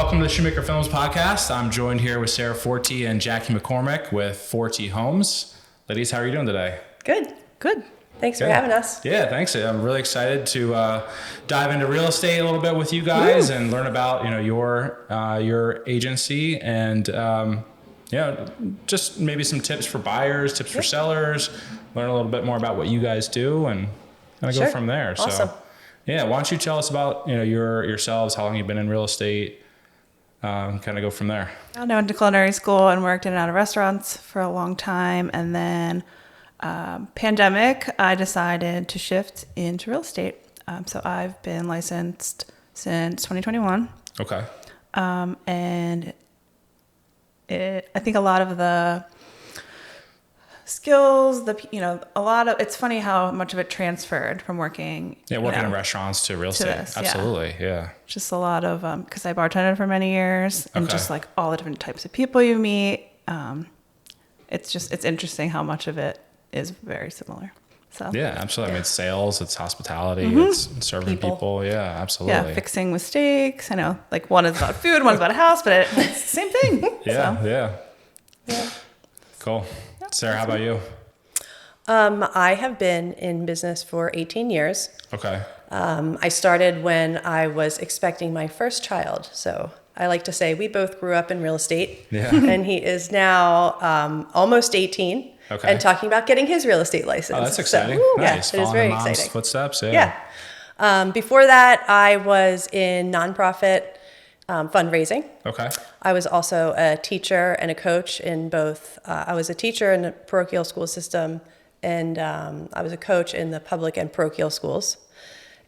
welcome to the Shoemaker Films podcast. I'm joined here with Sarah Forti and Jackie McCormick with Forti Homes. Ladies, how are you doing today? Good. Thanks for having us. Yeah, thanks. I'm really excited to dive into real estate a little bit with you guys and learn about your agency and just maybe some tips for buyers, tips for sellers. Learn a little bit more about what you guys do and kind of go from there. Awesome. So, yeah, why don't you tell us about yourselves, how long you've been in real estate, kind of go from there. I went to culinary school and worked in and out of restaurants for a long time, and then pandemic, I decided to shift into real estate. So I've been licensed since 2021. Okay. And I think a lot of the skills, it's funny how much of it transferred from working. Yeah, working in restaurants to real estate. This, absolutely, yeah. Just a lot of, because I bartended for many years, and just like all the different types of people you meet. It's interesting how much of it is very similar. So yeah, absolutely. I mean, it's sales, it's hospitality, it's serving people. Yeah, absolutely. Yeah, fixing mistakes. I know, like one is about food, one's about a house, but it's the same thing. Yeah. Cool. Sarah, how about you? I have been in business for 18 years. Okay. I started when I was expecting my first child. So I like to say we both grew up in real estate. Yeah. And he is now almost 18 and talking about getting his real estate license. Oh, that's exciting. So, nice. Yeah, it is very Mom's exciting. Footsteps. Yeah. Before that, I was in nonprofit fundraising. Okay. I was also a teacher and a coach in both. I was a teacher in the parochial school system, and I was a coach in the public and parochial schools.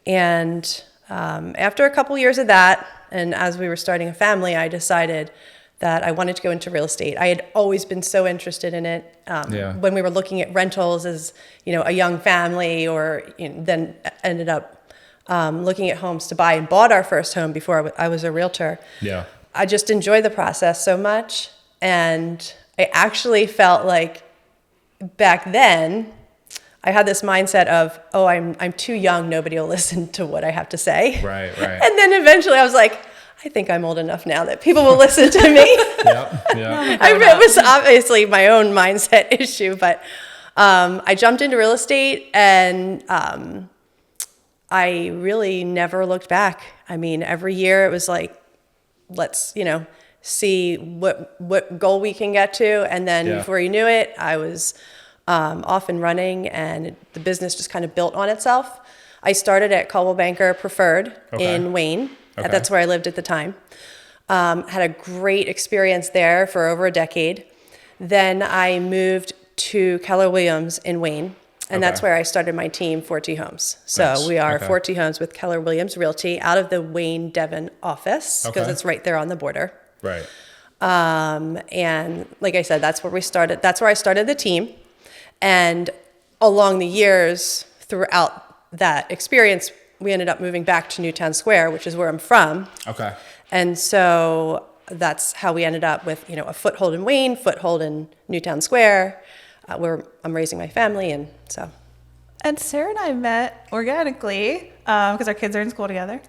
And after a couple years of that, and as we were starting a family, I decided that I wanted to go into real estate. I had always been so interested in it. When we were looking at rentals as a young family, or then ended up looking at homes to buy, and bought our first home before I was a realtor. Yeah. I just enjoyed the process so much, and I actually felt like back then I had this mindset of, I'm too young, nobody will listen to what I have to say. Right. And then eventually I was like, I think I'm old enough now that people will listen to me. It was obviously my own mindset issue, but I jumped into real estate, and I really never looked back. I mean, every year it was like, let's, see what goal we can get to. And then before you knew it, I was off and running, and the business just kind of built on itself. I started at Coldwell Banker Preferred in Wayne. Okay. That's where I lived at the time. Had a great experience there for over a decade. Then I moved to Keller Williams in Wayne. And that's where I started my team, Forti Homes. So we are Forti Homes with Keller Williams Realty out of the Wayne, Devon office, because it's right there on the border. Right. And like I said, that's where we started. That's where I started the team. And along the years, throughout that experience, we ended up moving back to Newtown Square, which is where I'm from. Okay. And so that's how we ended up with, a foothold in Wayne, foothold in Newtown Square, where I'm raising my family, and so. And Sarah and I met organically because our kids are in school together,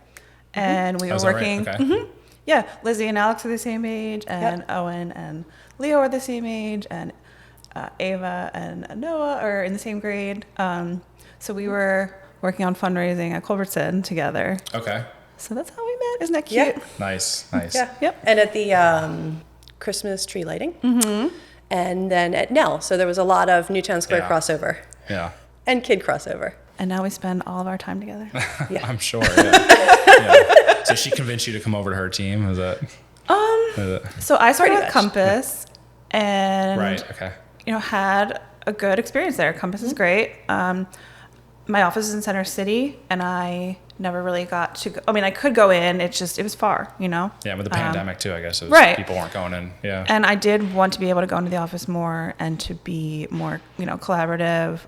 and we were working. Right? Okay. Yeah, Lizzie and Alex are the same age, and Owen and Leo are the same age, and Ava and Noah are in the same grade. So we were working on fundraising at Culbertson together. Okay. So that's how we met. Isn't that cute? Yeah. Nice. Yeah. Yep. And at the Christmas tree lighting. Mm-hmm. And then at Nell. So there was a lot of Newtown Square crossover. Yeah. And kid crossover. And now we spend all of our time together. Yeah. I'm sure. Yeah. So she convinced you to come over to her team? Is that? So I started with Compass, and Okay. Had a good experience there. Compass is great. My office is in Center City, and I never really got to go. I mean, I could go in. It was far, Yeah, with the pandemic too, I guess. People weren't going in. Yeah. And I did want to be able to go into the office more and to be more, collaborative.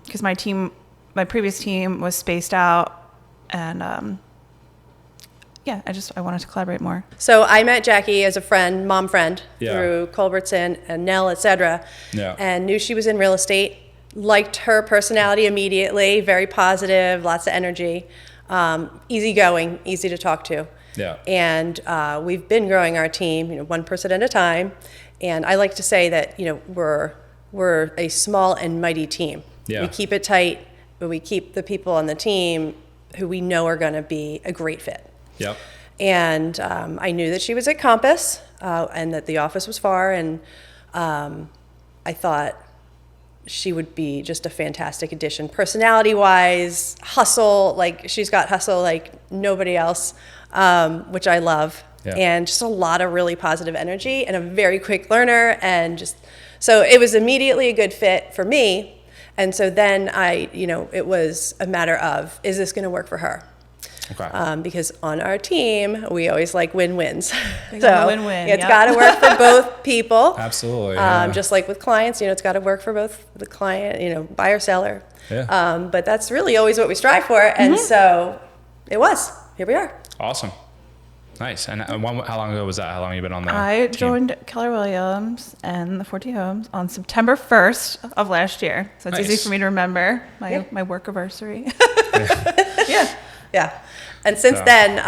Because my previous team was spaced out, and I wanted to collaborate more. So I met Jackie as a friend, mom friend, through Culbertson and Nell, etc. Yeah. And knew she was in real estate. Liked her personality immediately, very positive, lots of energy, easygoing, easy to talk to. Yeah. And we've been growing our team, one person at a time. And I like to say that, we're a small and mighty team. Yeah. We keep it tight, but we keep the people on the team who we know are going to be a great fit. Yep. And I knew that she was at Compass and that the office was far. And I thought she would be just a fantastic addition. Personality-wise, hustle, like she's got hustle like nobody else, which I love. Yeah. And just a lot of really positive energy and a very quick learner. And so it was immediately a good fit for me. And so then it was a matter of, is this going to work for her? Okay. Because on our team, we always like win-wins. So win-win, it's yep. got to work for both people. Absolutely. Yeah. Just like with clients, it's got to work for both the client, buyer, seller. Yeah. But that's really always what we strive for. And so it was. Here we are. Awesome. Nice. And how long ago was that? How long have you been on the I team? joined Keller Williams and the Forti Homes on September 1st of last year. So it's Nice. easy for me to remember my work anniversary. Yeah. Yeah. And since then,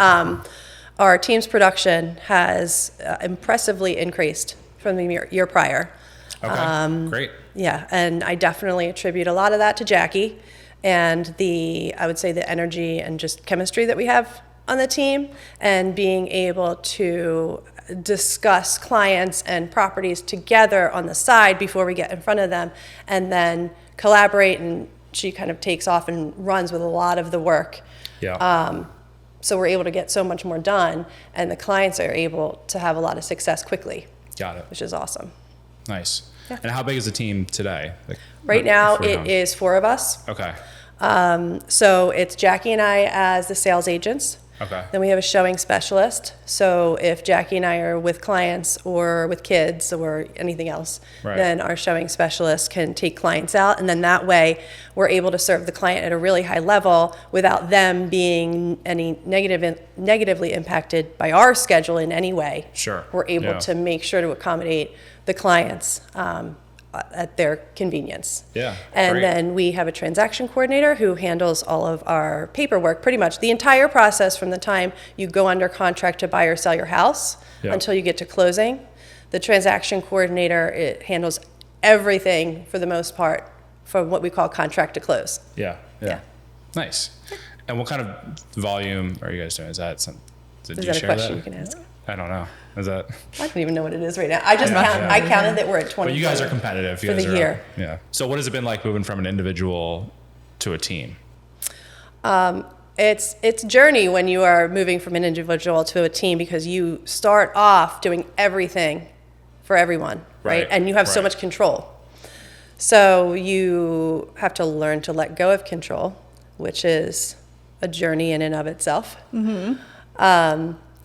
our team's production has impressively increased from the year prior. Okay. Great. Yeah, and I definitely attribute a lot of that to Jackie and I would say the energy and just chemistry that we have on the team, and being able to discuss clients and properties together on the side before we get in front of them, and then collaborate, and she kind of takes off and runs with a lot of the work. Yeah. So we're able to get so much more done, and the clients are able to have a lot of success quickly, Got it. which is awesome. Nice. Yeah. And how big is the team today? Right now, For it homes? is 4 of us. Okay. So it's Jackie and I as the sales agents. Okay. Then we have a showing specialist. So if Jackie and I are with clients or with kids or anything else, Right. then our showing specialist can take clients out. And then that way we're able to serve the client at a really high level without them being any negatively impacted by our schedule in any way. Sure. We're able Yeah. to make sure to accommodate the clients at their convenience. Yeah, And great. then we have a transaction coordinator who handles all of our paperwork, pretty much the entire process from the time you go under contract to buy or sell your house Yeah. until you get to closing. The transaction coordinator, it handles everything for the most part from what we call contract to close. Yeah. Yeah. Nice. And what kind of volume are you guys doing? Is that something? Is that a question you can ask? I don't know. Is that? I don't even know what it is right now. I just Yeah. I counted that we're at 20. But you guys are competitive. You For guys the are, year. Yeah. So what has it been like moving from an individual to a team? It's a journey when you are moving from an individual to a team, because you start off doing everything for everyone, right? And you have so Right. much control. So you have to learn to let go of control, which is a journey in and of itself.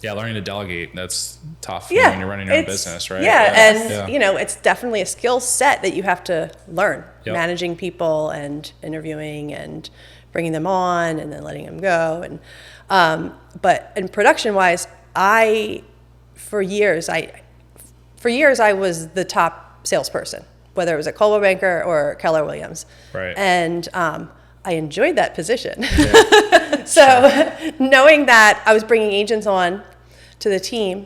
Yeah, learning to delegate, that's tough Yeah, when you're running your own it's- business, right? Yeah, and Yeah. it's definitely a skill set that you have to learn. Yep. Managing people and interviewing and bringing them on and then letting them go. And but in production wise, for years I was the top salesperson, whether it was at Coldwell Banker or Keller Williams. Right. And I enjoyed that position. So knowing that I was bringing agents on to the team,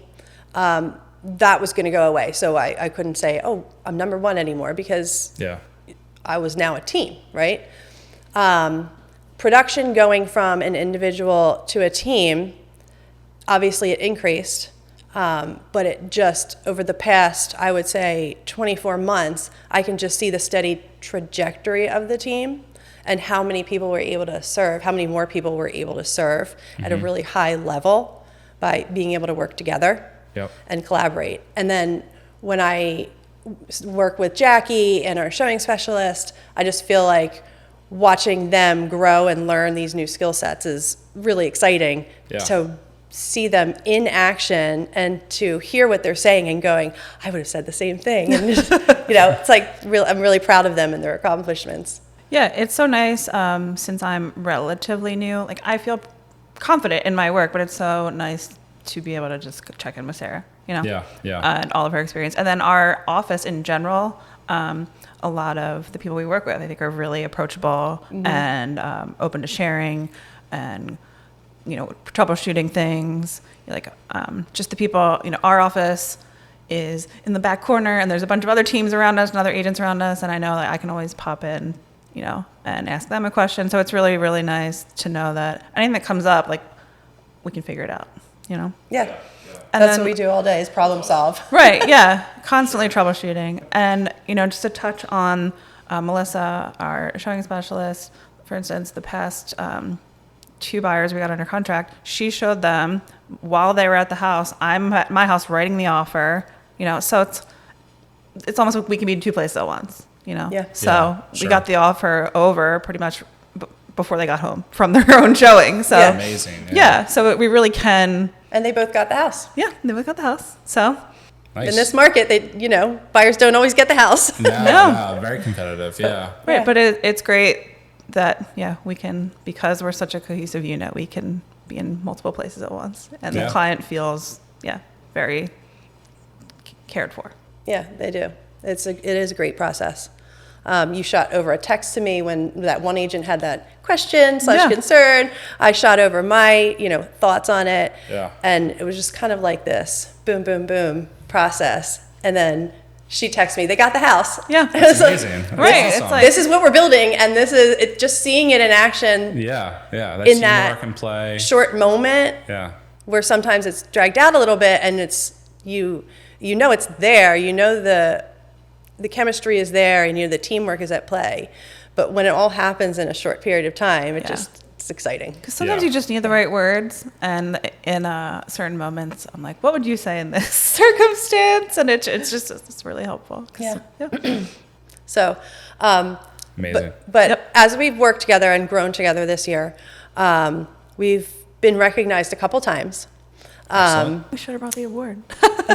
that was going to go away. So I couldn't say, oh, I'm number one anymore, because Yeah. I was now a team, right? Production going from an individual to a team, obviously it increased, but it just, over the past, I would say 24 months, I can just see the steady trajectory of the team and how many people we're able to serve, how many more people we're able to serve at a really high level by being able to work together Yep. and collaborate. And then when I work with Jackie and our showing specialist, I just feel like watching them grow and learn these new skill sets is really exciting. Yeah. To see them in action and to hear what they're saying and going, I would have said the same thing. And just, it's like I'm really proud of them and their accomplishments. Yeah, it's so nice since I'm relatively new. Like, I feel confident in my work, but it's so nice to be able to just check in with Sarah, Yeah, yeah. and all of her experience. And then our office in general, a lot of the people we work with, I think, are really approachable and open to sharing and troubleshooting things. Like just the people, our office is in the back corner, and there's a bunch of other teams around us and other agents around us, and I know that I can always pop in, and ask them a question. So it's really, really nice to know that anything that comes up, like, we can figure it out, Yeah. And That's then, what we do all day is problem solve. Right, yeah, constantly troubleshooting. And, just to touch on Melissa, our showing specialist, for instance, the past 2 buyers we got under contract, she showed them while they were at the house. I'm at my house writing the offer, so it's almost like we can be in 2 places at once, Yeah. So sure. we got the offer over pretty much before they got home from their own showing. So Yeah. Amazing. yeah, so we really can. And they both got the house. Yeah, they both got the house. So Nice. In this market, buyers don't always get the house. No, very competitive. Yeah. right, Yeah. but it's great that we can, because we're such a cohesive unit, we can be in multiple places at once, and Yeah. the client feels very cared for. Yeah, they do. It is a great process. You shot over a text to me when that one agent had that question / Yeah. concern. I shot over my, thoughts on it. Yeah. And it was just kind of like this boom, boom, boom process. And then she texted me, they got the house. Yeah. And I was like, Amazing. That's Right, it's awesome. like- this is what we're building. And this is just seeing it in action, Yeah. That in teamwork that and play. short moment Yeah. where sometimes it's dragged out a little bit, and it's it's there, the chemistry is there, and the teamwork is at play. But when it all happens in a short period of time, it's exciting. Because sometimes Yeah. you just need the right words, and in certain moments, I'm like, what would you say in this circumstance? And it's really helpful. Yeah. Yeah. So, Amazing. but Yep. as we've worked together and grown together this year, we've been recognized a couple times. Excellent. We should have brought the award.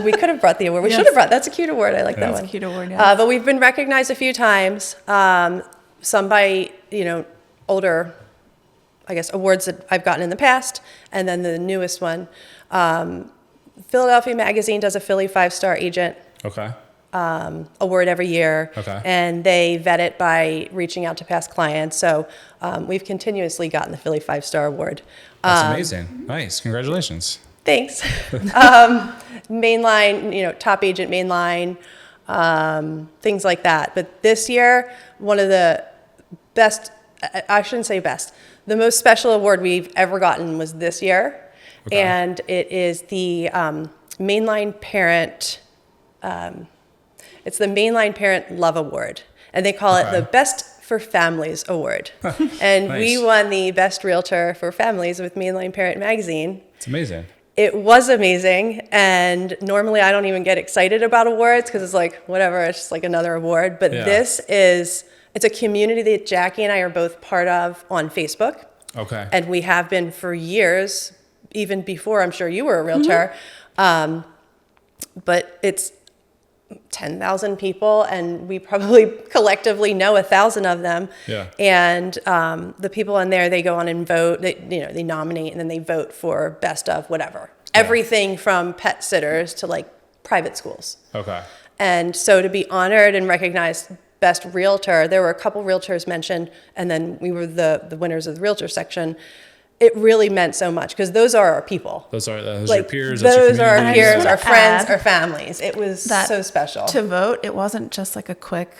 We could have brought the award. We Yes. should have brought. That's a cute award. I like that That's one. a cute award, yeah. But we've been recognized a few times. Some by older, I guess, awards that I've gotten in the past, and then the newest one. Philadelphia Magazine does a Philly 5-star agent Okay. award every year. Okay. And they vet it by reaching out to past clients. So we've continuously gotten the Philly 5-star award. That's amazing. Nice. Congratulations. Thanks. Mainline, top agent mainline, things like that. But this year, one of the best, I shouldn't say best, the most special award we've ever gotten was this year. Okay. And it is the Mainline Parent, it's the Mainline Parent Love Award. And they call it Okay. the Best for Families Award. And we Nice. won the Best Realtor for Families with Mainline Parent Magazine. It's amazing. It was amazing, and normally I don't even get excited about awards because it's like, whatever, it's just like another award. But Yeah. it's a community that Jackie and I are both part of on Facebook, Okay. and we have been for years, even before I'm sure you were a realtor. But it's 10,000 people, and we probably collectively know 1,000 of them. Yeah. And the people in there, they go on and vote. They nominate, and then they vote for best of whatever. Everything from pet sitters to like private schools. Okay. And so to be honored and recognized best realtor, there were a couple realtors mentioned, and then we were the winners of the realtor section. It really meant so much because those are our people. Those are your Like, peers. That's those your are our community. peers, wanna our friends, add our families. It was that so special. To vote, it wasn't just like a quick,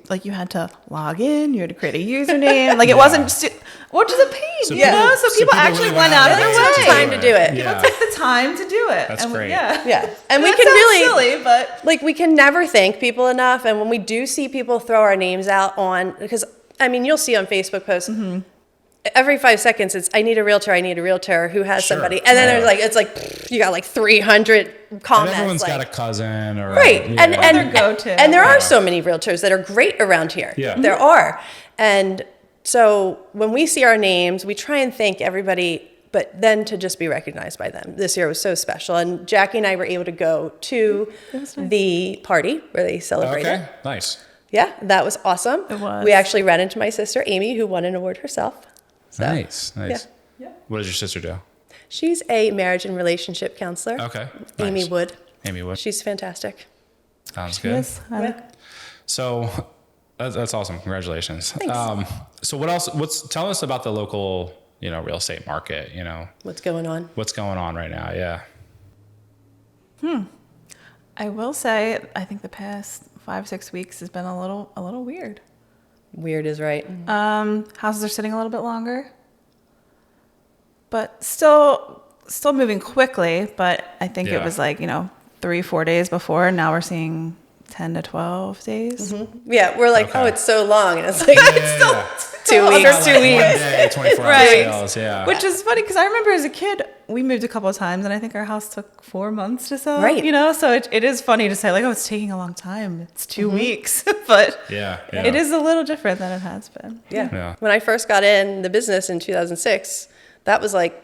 like you had to log in, you had to create a username. Like it wasn't, which is a pain, So you know? people- So so people people actually really went went out out of their of their way. Took time to do it. Yeah. People took the time to do it. That's And great. Yeah, and we That can sounds really silly, but like we can never thank people enough. And when we do see people throw our names out on, because I mean, you'll see on Facebook posts. Every 5 seconds, it's I need a realtor who has Sure. somebody, and then Yeah. there's like it's like you got like 300 And comments. everyone's like, got a cousin or right, yeah. and Their go-to. and there Yeah. are so many realtors that are great around here. Yeah. There are, and so when we see our names, we try and thank everybody. But then to just be recognized by them this year was so special. And Jackie and I were able to go to the party where they celebrated. Okay. Nice. Yeah, that was awesome. It was. We actually ran into my sister Amy, who won an award herself. So, Nice. Nice. yeah. What does your sister do? She's a marriage and relationship counselor. Okay. Amy Nice. Wood. Amy Wood. She's fantastic. Sounds good. yes, So that's awesome. Congratulations. Thanks. So what else? Tell us about the local real estate market, What's going on right now. Yeah. I will say, I think the past 5-6 weeks has been a little weird. Weird is right. Houses are sitting a little bit longer, but still moving quickly. But I think it was like 3-4 days before. And now we're seeing 10 to 12 days. Mm-hmm. Yeah, we're like, oh, it's so long, and it's like It's 2 weeks. Under 2 weeks. 1 day, 24 hour Right. sales. Yeah. Which is funny because I remember as a kid, we moved a couple of times, and I think our house took 4 months to sell. Right. So it is funny to say like, oh, it's taking a long time. It's 2 weeks, but it is a little different than it has been. Yeah. When I first got in the business in 2006, that was like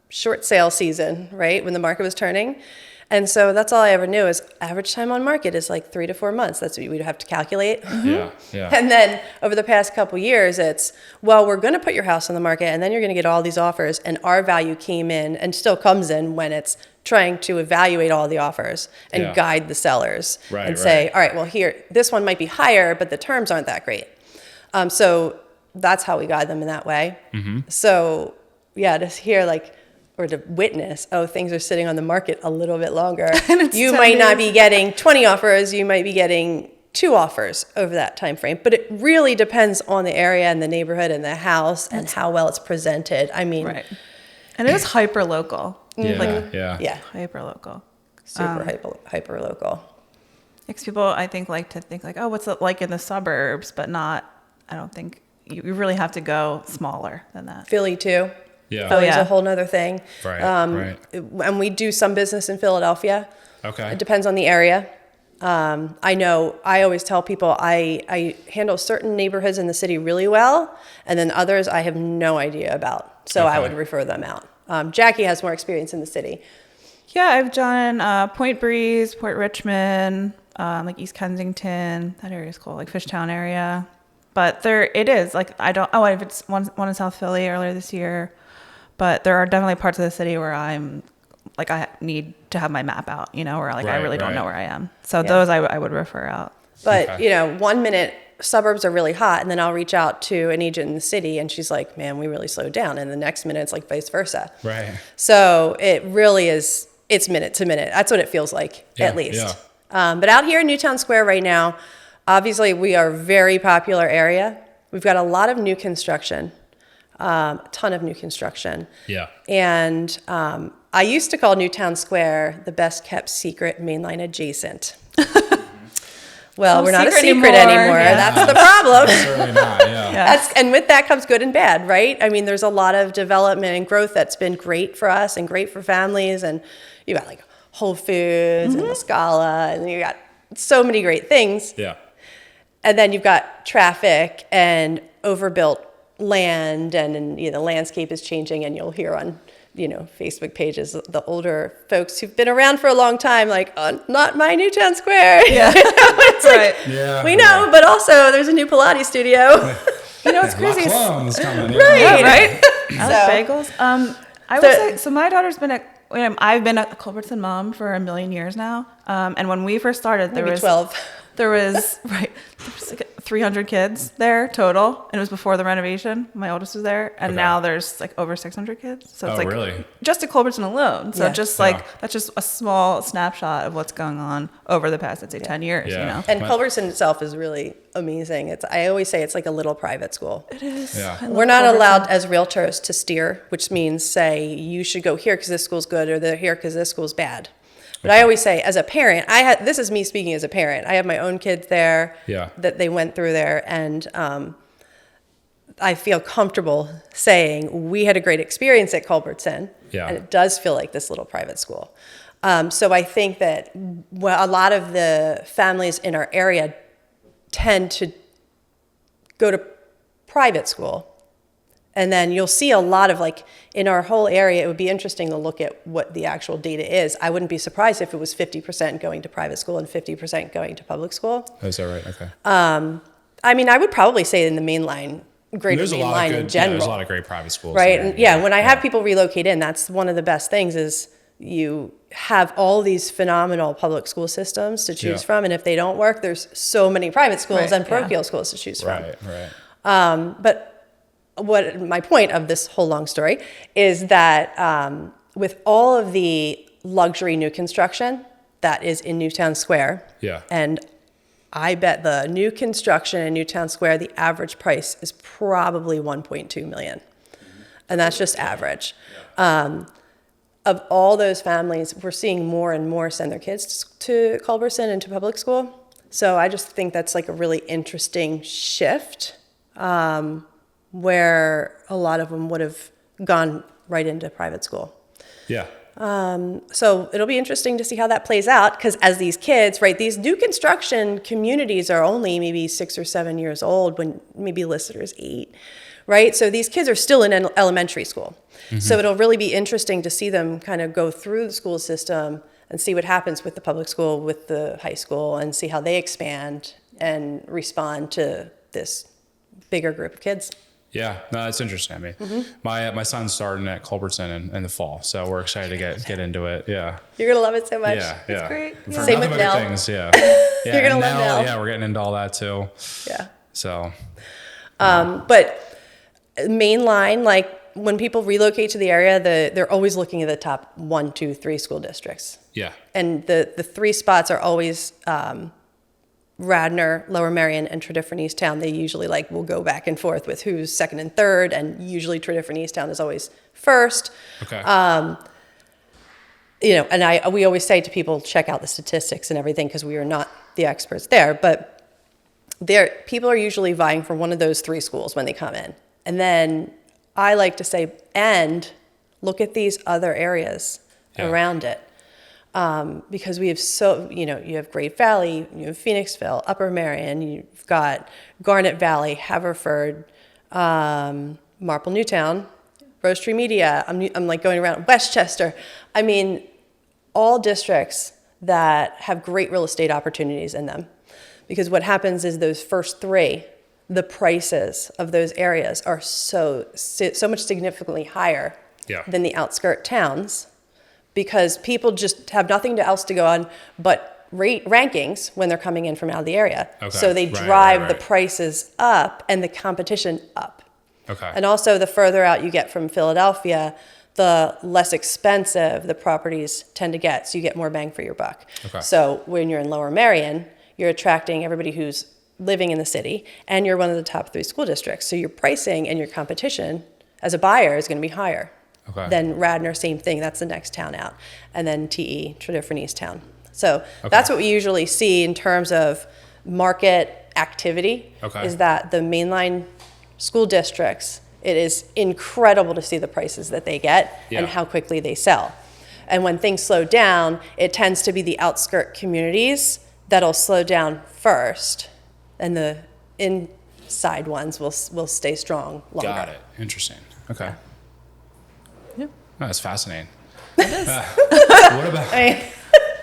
short sale season, right? When the market was turning. And so that's all I ever knew is average time on market is like 3 to 4 months. That's what we'd have to calculate. Yeah. And then over the past couple years, it's, well, we're going to put your house on the market and then you're going to get all these offers. And our value came in and still comes in when it's trying to evaluate all the offers and guide the sellers and say, all right, well, here, this one might be higher, but the terms aren't that great. So that's how we guide them in that way. So yeah, to hear or to witness, oh, things are sitting on the market a little bit longer. You might not be getting 20 offers, you might be getting 2 offers over that time frame. But it really depends on the area and the neighborhood and the house and how well it's presented. I mean, Right. And it was hyper local. yeah, Hyper local. super hyper local. Because people, I think, like to think like, oh, what's it like in the suburbs? But not, I don't think, you really have to go smaller than that. Philly too. Yeah. Philly's a whole nother thing. Right. And we do some business in Philadelphia. Okay. It depends on the area. I know I always tell people I handle certain neighborhoods in the city really well, and then others I have no idea about. So I would refer them out. Jackie has more experience in the city. Yeah, I've done Point Breeze, Port Richmond, like East Kensington. That area is cool, like Fishtown area. But it is like I've it's one in South Philly earlier this year. But there are definitely parts of the city where I'm like, I need to have my map out, where like I really don't know where I am. So those I would refer out. But, 1 minute suburbs are really hot, and then I'll reach out to an agent in the city, and she's like, man, we really slowed down. And the next minute, it's like vice versa. Right. So it really is, it's minute to minute. That's what it feels like, at least. Yeah. But out here in Newtown Square right now, obviously we are a very popular area. We've got a lot of new construction. A ton of new construction. Yeah. And I used to call Newtown Square the best kept secret mainline adjacent. Well, we're not a secret anymore. Yeah. That's the problem. Certainly not. Yeah. And with that comes good and bad, right? I mean, there's a lot of development and growth that's been great for us and great for families. And you got like Whole Foods and La Scala, and you got so many great things. Yeah. And then you've got traffic and overbuilt land, and the landscape is changing, and you'll hear on Facebook pages the older folks who've been around for a long time like, oh, not my Newtown Square. It's like, we know, but also there's a new Pilates studio. It's crazy. Clones coming. Right. Yeah, right. I like bagels. I would say so. My daughter's been I've been a Culbertson mom for a million years now. And when we first started, there was 12. There was like 300 kids there total, and it was before the renovation. My oldest was there, and now there's like over 600 kids. So it's really? Just at Culbertson alone. So that's just a small snapshot of what's going on over the past, I'd say, 10 years. Yeah. And Culbertson itself is really amazing. I always say it's like a little private school. It is. Yeah. We're not allowed as realtors to steer, which means say you should go here because this school's good, or they're here because this school's bad. But I always say, as a parent, this is me speaking as a parent. I have my own kids there that they went through there, and I feel comfortable saying we had a great experience at Culbertson, and it does feel like this little private school. So I think that a lot of the families in our area tend to go to private school. And then you'll see a lot of in our whole area, it would be interesting to look at what the actual data is. I wouldn't be surprised if it was 50% going to private school and 50% going to public school. Oh, is that right? Okay. I mean, I would probably say in the mainline, greater mainline in general. There's a lot of great private schools. Right. And when I have people relocate in, that's one of the best things is you have all these phenomenal public school systems to choose from. And if they don't work, there's so many private schools and parochial schools to choose from. Right. But what my point of this whole long story is that with all of the luxury new construction that is in Newtown Square, and I bet the new construction in Newtown Square, the average price is probably 1.2 million. And that's just average. Of all those families, we're seeing more and more send their kids to Culberson and to public school. So I just think that's like a really interesting shift where a lot of them would have gone right into private school. Yeah. So it'll be interesting to see how that plays out, because as these kids, right, these new construction communities are only maybe 6 or 7 years old when maybe Lister is 8, right? So these kids are still in elementary school. So it'll really be interesting to see them kind of go through the school system and see what happens with the public school, with the high school, and see how they expand and respond to this bigger group of kids. Yeah, no, that's interesting. I mean, my son's starting at Culberson in the fall, so we're excited to get into it. Yeah, you're gonna love it so much. Yeah, it's great. For Same with Nell. Things, yeah. You're gonna love Nell. Yeah, we're getting into all that too. Yeah. So, but mainline, like when people relocate to the area, they're always looking at the top 1, 2, 3 school districts. Yeah. And the 3 spots are always Radnor, Lower Merion, and Tredyffrin Easttown. They usually will go back and forth with who's second and third, and usually Tredyffrin Easttown is always first. Okay. And we always say to people, check out the statistics and everything, because we are not the experts there, but people are usually vying for one of those 3 schools when they come in. And then I like to say, and look at these other areas around it. Because we have you have Great Valley, you have Phoenixville, Upper Merion, you've got Garnet Valley, Haverford, Marple Newtown, Rose Tree Media. I'm like going around Westchester. I mean, all districts that have great real estate opportunities in them. Because what happens is those first 3, the prices of those areas are so much significantly higher than the outskirt towns, because people just have nothing else to go on but rankings when they're coming in from out of the area. Okay. So they drive the prices up and the competition up. Okay. And also the further out you get from Philadelphia, the less expensive the properties tend to get. So you get more bang for your buck. Okay. So when you're in Lower Merion, you're attracting everybody who's living in the city, and you're one of the top 3 school districts. So your pricing and your competition as a buyer is going to be higher. Okay. Then Radnor, same thing. That's the next town out. And then TE, Tredyffrin Easttown. So that's what we usually see in terms of market activity, is that the mainline school districts, it is incredible to see the prices that they get and how quickly they sell. And when things slow down, it tends to be the outskirt communities that'll slow down first, and the inside ones will stay strong longer. Got it. Interesting. Okay. Yep. Oh, that's fascinating.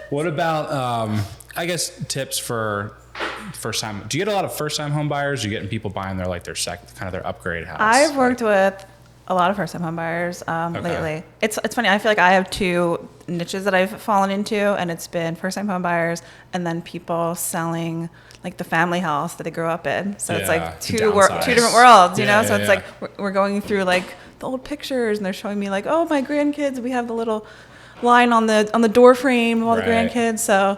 What about I guess tips for first time? Do you get a lot of first time home buyers? Are you getting people buying their upgrade house? I've worked with a lot of first time home buyers lately. It's funny. I feel like I have 2 niches that I've fallen into, and it's been first time home buyers and then people selling like the family house that they grew up in. So it's like two different worlds, you know? So it's like we're going through like the old pictures, and they're showing me like, oh, my grandkids, we have the little line on the door frame of all the grandkids. So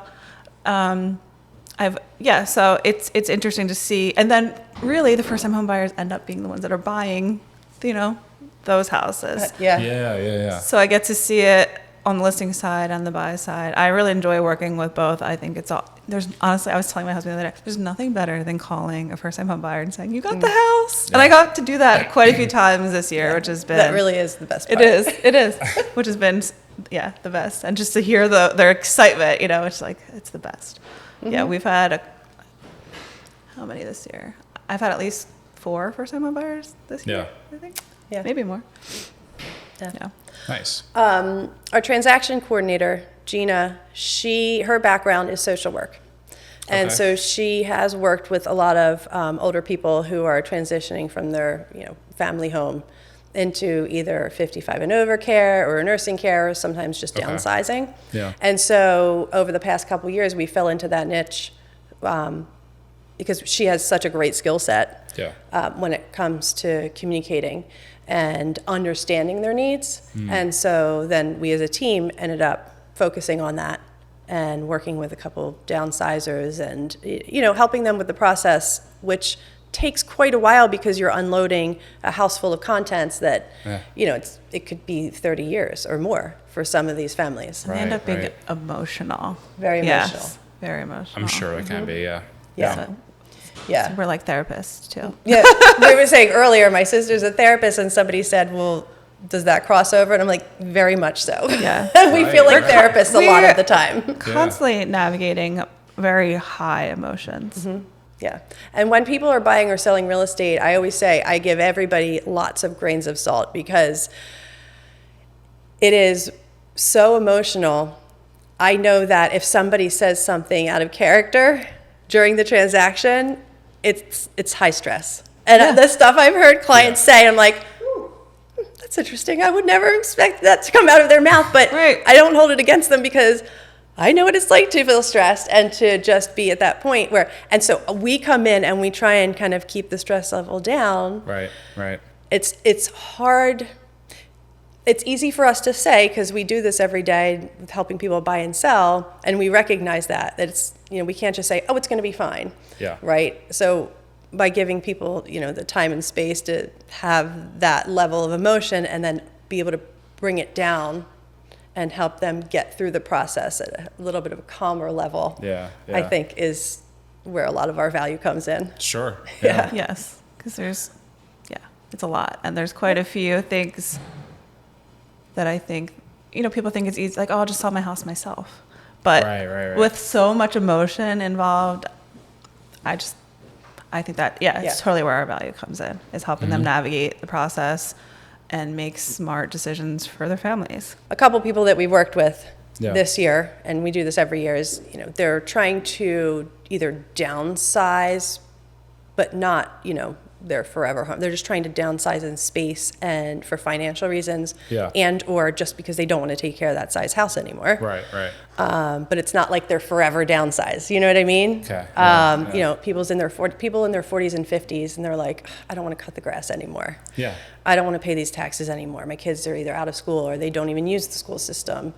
so it's interesting to see. And then really the first time home buyers end up being the ones that are buying, those houses. Yeah. So I get to see it on the listing side and the buy side. I really enjoy working with both. I think honestly, I was telling my husband the other day, there's nothing better than calling a first time home buyer and saying, you got the house. And I got to do that quite a few times this year, which has been. That really is the best part. It is, which has been, the best. And just to hear their excitement, it's like, it's the best. Mm-hmm. Yeah, we've had, how many this year? I've had at least 4 first time home buyers this year, I think. Yeah. Maybe more. Yeah. Nice. Our transaction coordinator, Gina, her background is social work. And so she has worked with a lot of older people who are transitioning from their family home into either 55 and over care or nursing care, or sometimes just downsizing. Yeah. And so over the past couple of years, we fell into that niche because she has such a great skill set. when it comes to communicating and understanding their needs. And so then we as a team ended up focusing on that and working with a couple downsizers and, helping them with the process, which takes quite a while because you're unloading a house full of contents that, it could be 30 years or more for some of these families. They end up being emotional. Very emotional. Yes, very emotional. I'm sure it can be, yeah. Yeah. So Yeah. we're like therapists too. Yeah. We were saying earlier, my sister's a therapist, and somebody said, well, does that cross over? And I'm like, very much so. Yeah. We feel like therapists a lot of the time. Constantly navigating very high emotions. Yeah. And when people are buying or selling real estate, I always say I give everybody lots of grains of salt because it is so emotional. I know that if somebody says something out of character during the transaction, it's high stress. And the stuff I've heard clients say, I'm like, that's interesting. I would never expect that to come out of their mouth, but I don't hold it against them because I know what it's like to feel stressed and to just be at that point where, and so we come in and we try and kind of keep the stress level down. Right. It's hard. It's easy for us to say because we do this every day with helping people buy and sell, and we recognize that it's, we can't just say, oh, it's going to be fine. Yeah. Right. So by giving people, the time and space to have that level of emotion and then be able to bring it down and help them get through the process at a little bit of a calmer level, I think is where a lot of our value comes in. Sure. Yeah. Yes, because it's a lot. And there's quite a few things that I think, people think it's easy, like, oh, I'll just sell my house myself. But right. with so much emotion involved, I think that, it's totally where our value comes in, is helping them navigate the process and make smart decisions for their families. A couple people that we worked with this year, and we do this every year, is, they're trying to either downsize, but not, their forever home. They're just trying to downsize in space and for financial reasons, and or just because they don't want to take care of that size house anymore. Right. But it's not like they're forever downsized. You know what I mean? Okay. People in their 40s and 50s, and they're like, I don't want to cut the grass anymore. Yeah. I don't want to pay these taxes anymore. My kids are either out of school or they don't even use the school system.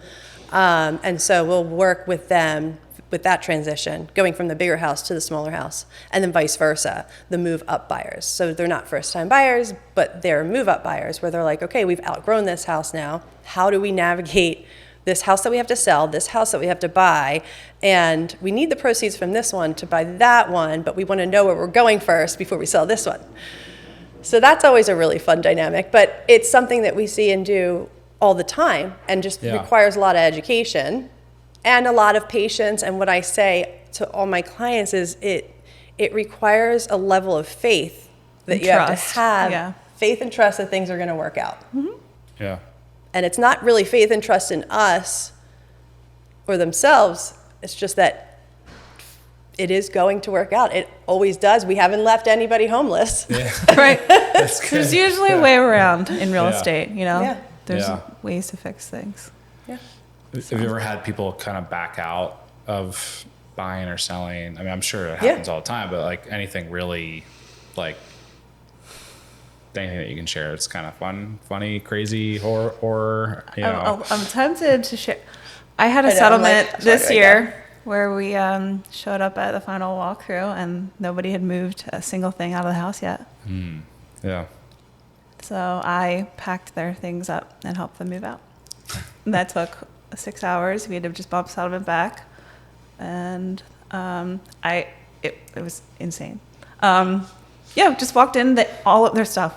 And so we'll work with them with that transition, going from the bigger house to the smaller house, and then vice versa, the move-up buyers. So they're not first-time buyers, but they're move-up buyers, where they're like, okay, we've outgrown this house now. How do we navigate this house that we have to sell, this house that we have to buy, and we need the proceeds from this one to buy that one, but we want to know where we're going first before we sell this one. So that's always a really fun dynamic, but it's something that we see and do all the time, and just requires a lot of education and a lot of patience. And what I say to all my clients is it requires a level of faith that you have to have, faith and trust that things are going to work out. Yeah. And it's not really faith and trust in us or themselves. It's just that it is going to work out. It always does. We haven't left anybody homeless. Yeah. Right. That's good. There's usually a way around in real estate, Yeah. There's ways to fix things. Yeah. Have you ever had people kind of back out of buying or selling? I mean, I'm sure it happens all the time, but like anything really, like anything that you can share, it's kind of funny, crazy, horror, I'm tempted to share. I had a settlement this year where we showed up at the final walkthrough and nobody had moved a single thing out of the house yet. Yeah. So I packed their things up and helped them move out. That took 6 hours. We had to just bump settlement back, and it was insane. Just walked in, all of their stuff,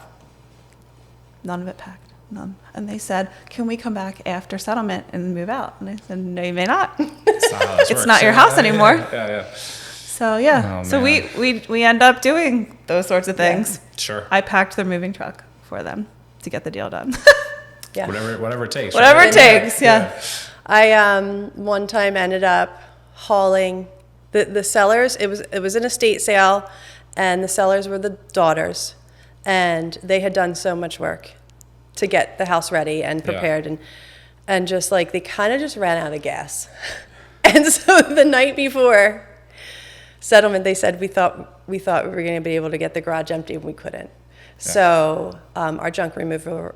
none of it packed, none. And they said, "Can we come back after settlement and move out?" And I said, "No, you may not. It's not your house anymore." Yeah. So so we end up doing those sorts of things. Sure. I packed their moving truck for them to get the deal done. Yeah. Whatever it takes. Whatever it takes. Yeah. I one time ended up hauling the sellers. It was an estate sale, and the sellers were the daughters, and they had done so much work to get the house ready and prepared, and just like they kind of just ran out of gas. And so the night before settlement, they said, we thought we thought we were going to be able to get the garage empty, and we couldn't. So our junk remover,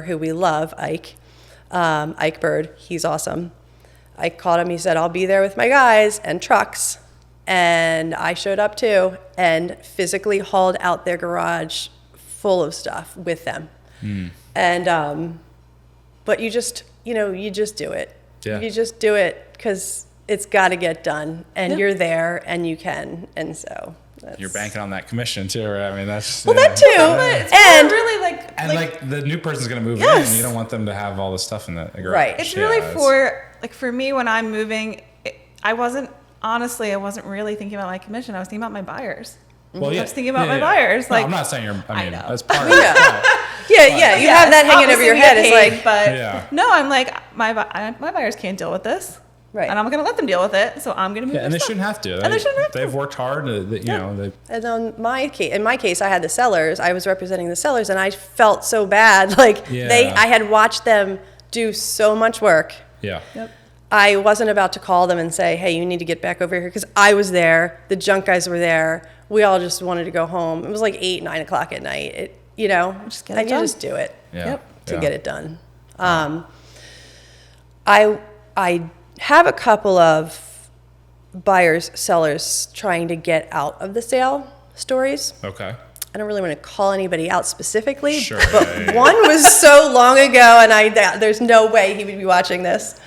who we love, Ike Bird, he's awesome. I called him. He said, I'll be there with my guys and trucks. And I showed up too and physically hauled out their garage full of stuff with them. And, but you just do it. Yeah. You just do it because it's got to get done, and you're there and you can. And so you're banking on that commission too, right? I mean, that's that too. It's And really like the new person's going to move Yes. in. You don't want them to have all the stuff in the garage. Right. It's Yeah, really for me when I'm moving. I wasn't really thinking about my commission. I was thinking about my buyers. Well, I was thinking about my buyers. No, Like, I'm not saying you're. I mean, know. that's part of it. Yeah, you have that hanging over your head. It's like, but no, I'm like my buyers can't deal with this, Right. And I'm going to let them deal with it. So I'm going to move. Yeah, and they their stuff. shouldn't have to. And they shouldn't have to. They've worked hard. You know, they. and in my case, I had the sellers. I was representing the sellers, and I felt so bad. Like Yeah. I had watched them do so much work. Yeah. Yep. I wasn't about to call them and say, hey, you need to get back over here, because I was there. The junk guys were there. We all just wanted to go home. It was like 8, 9 o'clock at night. Just get it and done. you just do it. Yeah. To Yeah. get it done. I have a couple of buyers, sellers trying to get out of the sale stories. Okay. I don't really want to call anybody out specifically, Sure. but one was so long ago, and there's no way he would be watching this.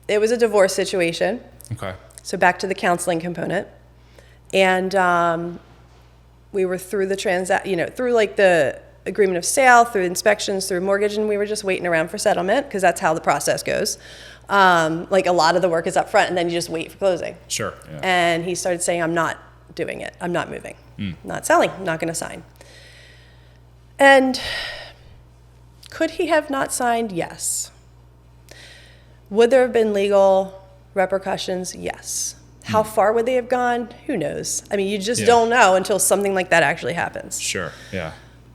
It was a divorce situation. Okay. So back to the counseling component. And we were through the through like the agreement of sale, through inspections, through mortgage, and we were just waiting around for settlement, because that's how the process goes. Like a lot of the work is up front, and then you just wait for closing. Sure. Yeah. And he started saying, I'm not doing it. I'm not moving. Not selling. I'm not going to sign. And could he have not signed? Yes. Would there have been legal repercussions? Yes. How far would they have gone? Who knows? I mean, you just don't know until something like that actually happens. Sure. Yeah.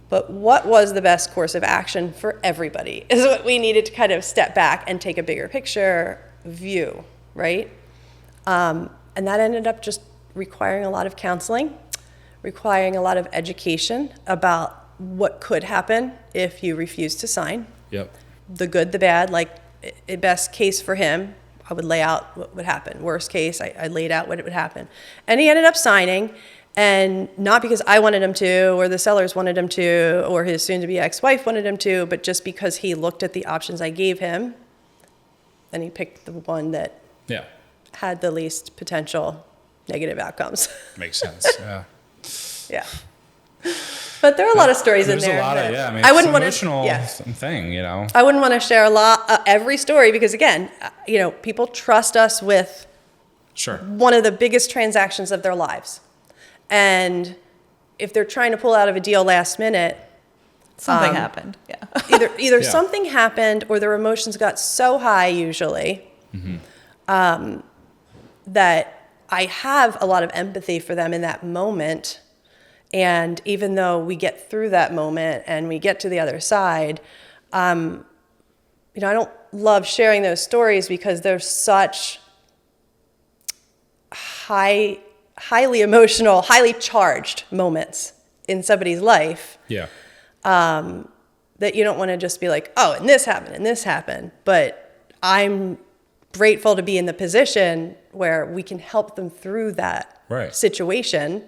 But what was the best course of action for everybody is what we needed to kind of step back and take a bigger picture view, right? And that ended up just requiring a lot of counseling, requiring a lot of education about what could happen if you refuse to sign. Yep. The good, the bad, like best case for him, I would lay out what would happen. Worst case, I laid out what would happen. And he ended up signing, and not because I wanted him to, or the sellers wanted him to, or his soon-to-be ex-wife wanted him to, but just because he looked at the options I gave him, and he picked the one that Yeah. had the least potential negative outcomes. Makes sense. Yeah. Yeah. But there are a lot of stories in There's there. a lot of, that yeah. I mean, I it's wouldn't an want to. emotional Yeah. thing, you know. I wouldn't want to share every story, because again, people trust us with Sure. one of the biggest transactions of their lives, and if they're trying to pull out of a deal last minute, Something happened. Yeah. either Yeah. something happened or their emotions got so high usually that I have a lot of empathy for them in that moment. And even though we get through that moment and we get to the other side, I don't love sharing those stories because they're such highly emotional, highly charged moments in somebody's life. Yeah. That you don't want to just be like, oh, and this happened. But I'm grateful to be in the position where we can help them through that Right. situation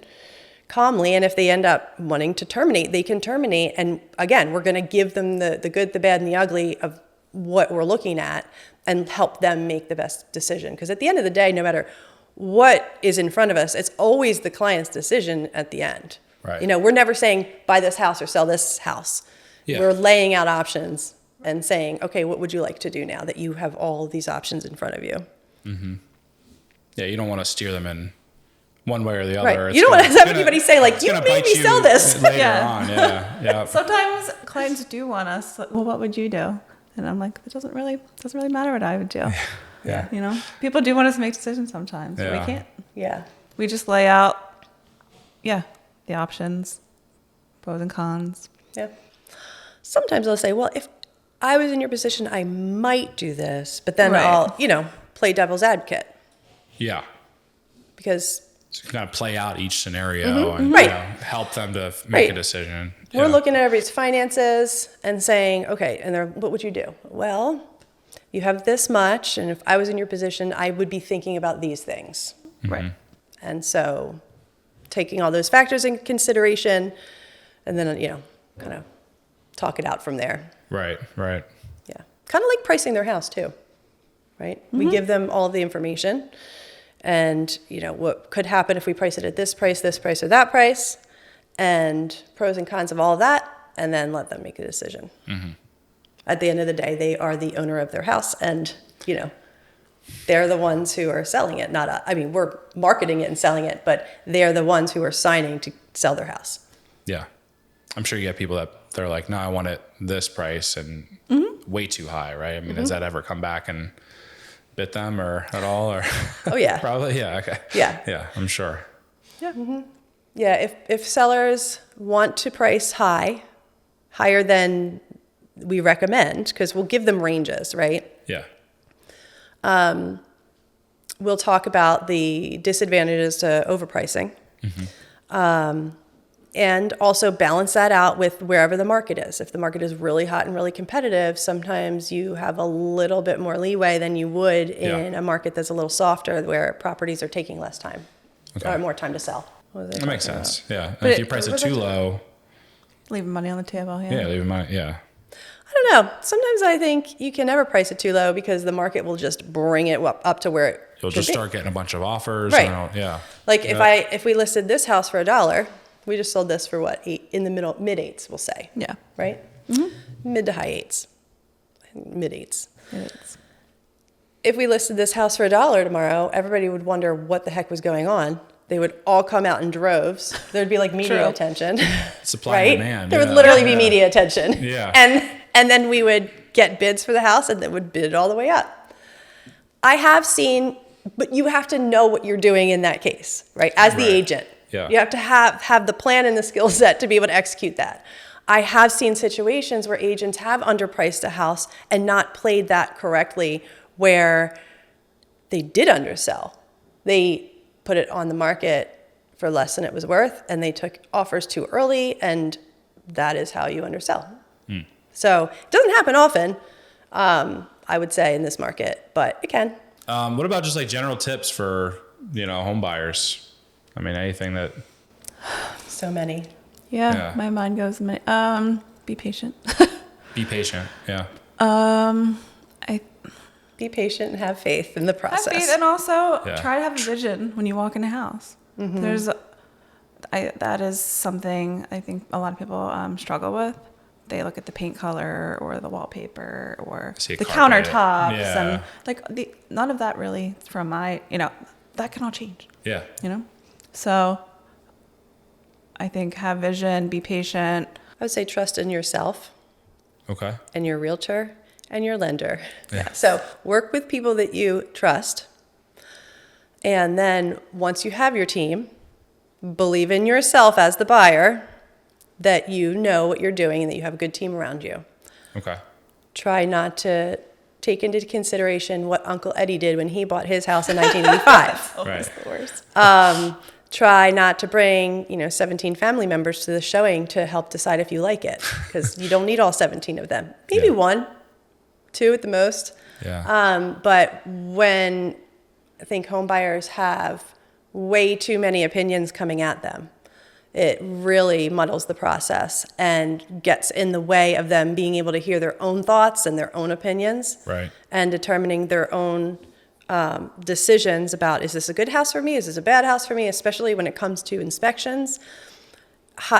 calmly. And if they end up wanting to terminate, they can terminate. And again, we're going to give them the good, the bad, and the ugly of what we're looking at and help them make the best decision. Because at the end of the day, no matter what is in front of us, it's always the client's decision at the end. Right. We're never saying buy this house or sell this house. Yeah. We're laying out options and saying, okay, what would you like to do now that you have all these options in front of you? Yeah. You don't want to steer them in one way or the other. Right. It's You don't want to gonna- have it's anybody gonna- say, like, it's you gonna made bite me sell this. later Yeah. on. Yeah. Yeah. Sometimes clients do want us. Well, what would you do? And I'm like, it doesn't really matter what I would do. Yeah. People do want us to make decisions sometimes. But Yeah. we can't. Yeah. We just lay out, the options, pros and cons. Yeah. Sometimes I'll say, well, if I was in your position, I might do this, but then Right. I'll, play devil's advocate, Yeah. because So you can kind of play out each scenario and Right. help them to make a Right. decision. We're looking at everybody's finances and saying, okay, and they're, what would you do? Well, you have this much, and if I was in your position, I would be thinking about these things. Right. And so taking all those factors into consideration and then, kind of talk it out from there. Right. Right. Yeah. Kind of like pricing their house too, right? We give them all the information and, what could happen if we price it at this price, or that price, and pros and cons of all of that, and then let them make a decision. At the end of the day, they are the owner of their house and, they're the ones who are selling it, not us. I mean, we're marketing it and selling it, but they're the ones who are signing to sell their house. Yeah. I'm sure you get people that they're like, no, I want it this price and way too high, right? I mean, does that ever come back and bit them or at all? Or Oh, yeah. Probably. Yeah. Okay. Yeah. Yeah. I'm sure. Yeah. Yeah, if sellers want to price higher than we recommend, because we'll give them ranges, right? Yeah. We'll talk about the disadvantages to overpricing. And also balance that out with wherever the market is. If the market is really hot and really competitive, sometimes you have a little bit more leeway than you would in a market that's a little softer, where properties are taking less time or more time to sell. That makes sense. Yeah. And if you price it too low, Leaving money on the table. yeah, leave money. Yeah. I don't know. Sometimes I think you can never price it too low because the market will just bring it up to where it You'll should just be. start getting a bunch of offers. Right. Yeah. Like if we listed this house for $1, we just sold this for what, in the mid eights, we'll say. Yeah. Right? Mid to high eights, mid eights. It's, If we listed this house for $1 tomorrow, everybody would wonder what the heck was going on. They would all come out in droves. There'd be like media True. attention. Supply right? and demand. There would yeah. literally be media attention. Yeah. And then we would get bids for the house and then would bid it all the way up. I have seen, but you have to know what you're doing in that case, right? As the Right. agent. Yeah. You have to have the plan and the skill set to be able to execute that. I have seen situations where agents have underpriced a house and not played that correctly, where they did undersell. They put it on the market for less than it was worth, and they took offers too early, and that is how you undersell. So it doesn't happen often, I would say, in this market, but it can. What about just like general tips for, home buyers? I mean, anything that, So many. yeah, my mind goes many. Be patient. be patient. Yeah. I Be patient and have faith in the have process. faith, and also Yeah. try to have a vision when you walk in a house. That is something I think a lot of people struggle with. They look at the paint color or the wallpaper or See a the carpet. countertops Yeah. and none of that really from that can all change, Yeah. So I think have vision, be patient. I would say trust in yourself Okay. and your realtor and your lender. Yeah. So work with people that you trust. And then once you have your team, believe in yourself as the buyer, that you know what you're doing and that you have a good team around you. Okay. Try not to take into consideration what Uncle Eddie did when he bought his house in 1985. Right. The worst. Try not to bring, 17 family members to the showing to help decide if you like it, because you don't need all 17 of them. Maybe Yeah. 1, 2 at the most. Yeah. But when I think home buyers have way too many opinions coming at them, it really muddles the process and gets in the way of them being able to hear their own thoughts and their own opinions, Right. and determining their own decisions about, is this a good house for me? Is this a bad house for me? Especially when it comes to inspections.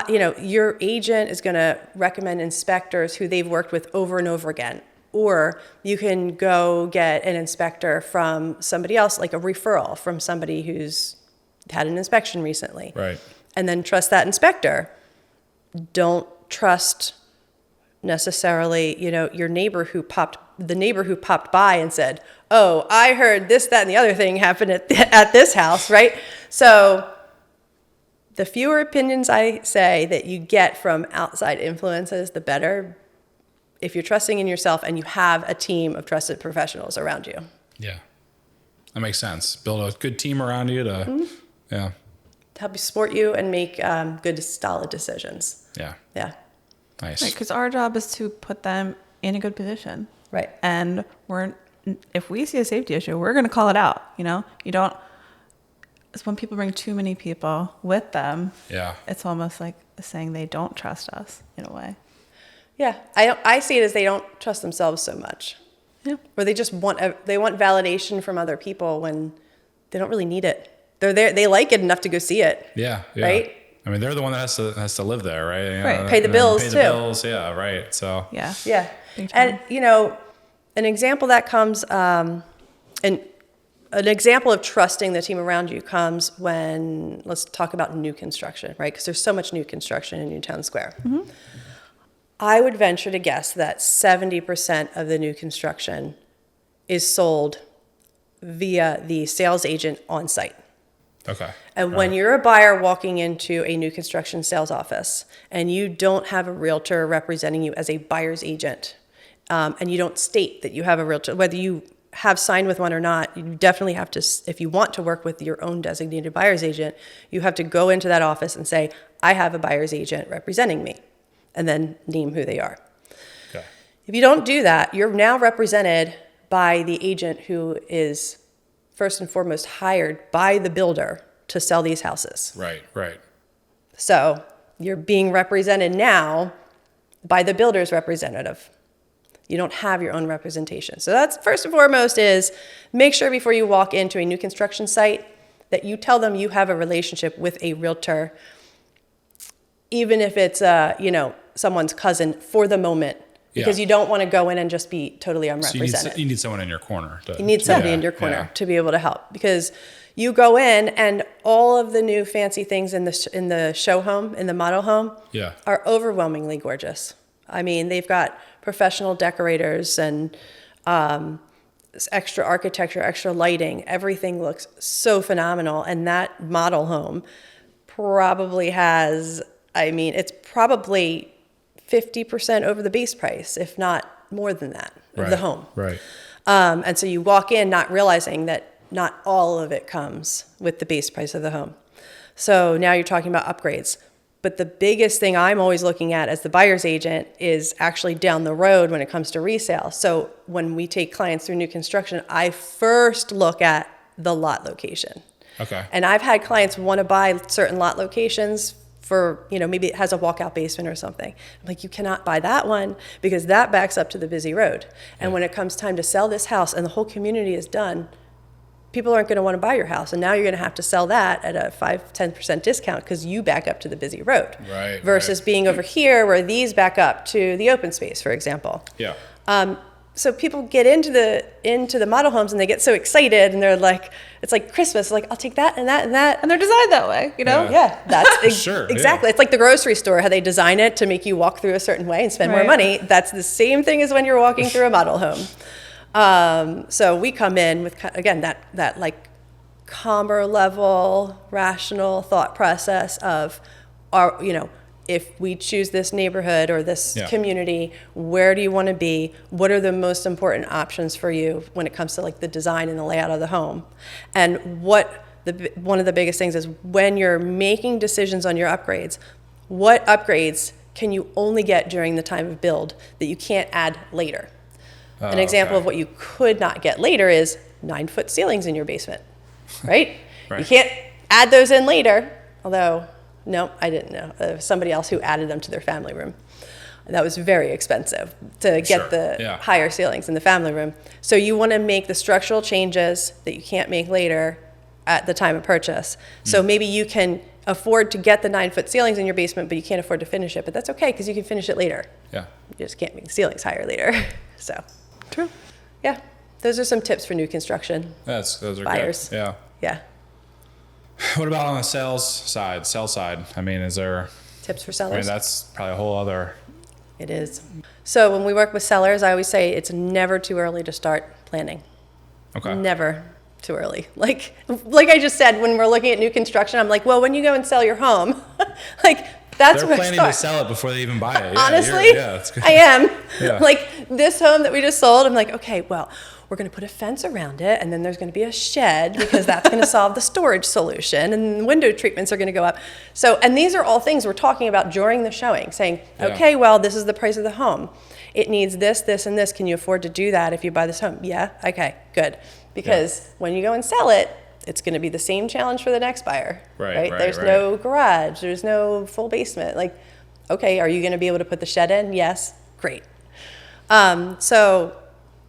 Your agent is going to recommend inspectors who they've worked with over and over again. Or you can go get an inspector from somebody else, like a referral from somebody who's had an inspection recently. Right. And then trust that inspector. Don't trust necessarily, your neighbor who popped by and said, "Oh, I heard this, that, and the other thing happened at this house," right? So the fewer opinions I say that you get from outside influences, the better, if you're trusting in yourself and you have a team of trusted professionals around you. Yeah. That makes sense. Build a good team around you to, yeah. to help you support you and make good, solid decisions. Yeah. Yeah. Nice. Right, because our job is to put them in a good position. Right. And if we see a safety issue, we're going to call it out. It's when people bring too many people with them. Yeah. It's almost like saying they don't trust us in a way. Yeah. I see it as they don't trust themselves so much. Yeah. Or they just want validation from other people when they don't really need it. They're there. They like it enough to go see it. Yeah. Right. I mean, they're the one that has to live there, right? Right. Pay the bills pay too. the bills. Yeah. Right. So. Yeah. Yeah. Big time. And, an example that comes, an example of trusting the team around you comes when, let's talk about new construction, right? Because there's so much new construction in Newtown Square. Mm-hmm. I would venture to guess that 70% of the new construction is sold via the sales agent on site. Okay. And when you're a buyer walking into a new construction sales office and you don't have a realtor representing you as a buyer's agent, and you don't state that you have a realtor, whether you have signed with one or not, you definitely have to, if you want to work with your own designated buyer's agent, you have to go into that office and say, I have a buyer's agent representing me, and then name who they are. Okay. If you don't do that, you're now represented by the agent who is first and foremost hired by the builder to sell these houses. Right. Right. So you're being represented now by the builder's representative. You don't have your own representation. So that's first and foremost is make sure before you walk into a new construction site that you tell them you have a relationship with a realtor, even if it's someone's cousin for the moment, because you don't want to go in and just be totally unrepresented. So you need someone in your corner. You need somebody in your corner to be able to help, because you go in and all of the new fancy things in the show home, in the model home, are overwhelmingly gorgeous. I mean, they've got professional decorators and extra architecture, extra lighting. Everything looks so phenomenal. And that model home probably has, it's probably 50% over the base price, if not more than that, of the home. Right. And so you walk in not realizing that not all of it comes with the base price of the home. So now you're talking about upgrades. But the biggest thing I'm always looking at as the buyer's agent is actually down the road when it comes to resale. So when we take clients through new construction, I first look at the lot location. Okay. And I've had clients want to buy certain lot locations for, maybe it has a walkout basement or something. I'm like, you cannot buy that one because that backs up to the busy road. And when it comes time to sell this house and the whole community is done, people aren't going to want to buy your house. And now you're going to have to sell that at a 5-10% discount because you back up to the busy road. Right. Versus being over here where these back up to the open space, for example. Yeah. So people get into the model homes and they get so excited and they're like, it's like Christmas, like I'll take that and that and that. And they're designed that way, Yeah, that's Sure, exactly. yeah. It's like the grocery store, how they design it to make you walk through a certain way and spend more Right. money. That's the same thing as when you're walking through a model home. So we come in with, again, that like calmer level, rational thought process of, if we choose this neighborhood or this community, where do you want to be? What are the most important options for you when it comes to like the design and the layout of the home? And one of the biggest things is when you're making decisions on your upgrades, what upgrades can you only get during the time of build that you can't add later? An example of what you could not get later is 9-foot ceilings in your basement, right? Right. You can't add those in later, although, no, I didn't know. There was somebody else who added them to their family room. That was very expensive to get the higher ceilings in the family room. So you want to make the structural changes that you can't make later at the time of purchase. So maybe you can afford to get the 9-foot ceilings in your basement, but you can't afford to finish it. But that's okay because you can finish it later. Yeah. You just can't make the ceilings higher later. So, True. yeah, those are some tips for new construction. Those are Buyers. good. Yeah. Yeah. What about on the sell side? I mean, is there? Tips for I sellers? mean, that's probably a whole other. It is. So when we work with sellers, I always say it's never too early to start planning. Okay. Never too early. Like I just said, when we're looking at new construction, I'm like, well, when you go and sell your home, like That's They're where planning I to start. sell it before they even buy it. Yeah, Honestly, that's good. I am. Yeah. Like this home that we just sold, I'm like, okay, well, we're going to put a fence around it, and then there's going to be a shed because that's going to solve the storage solution, and window treatments are going to go up. So, and these are all things we're talking about during the showing, saying, okay, well, this is the price of the home. It needs this, this, and this. Can you afford to do that if you buy this home? Yeah. Okay, good. Because when you go and sell it, it's going to be the same challenge for the next buyer. Right. There's no garage. There's no full basement. Like, okay, are you going to be able to put the shed in? Yes. Great. So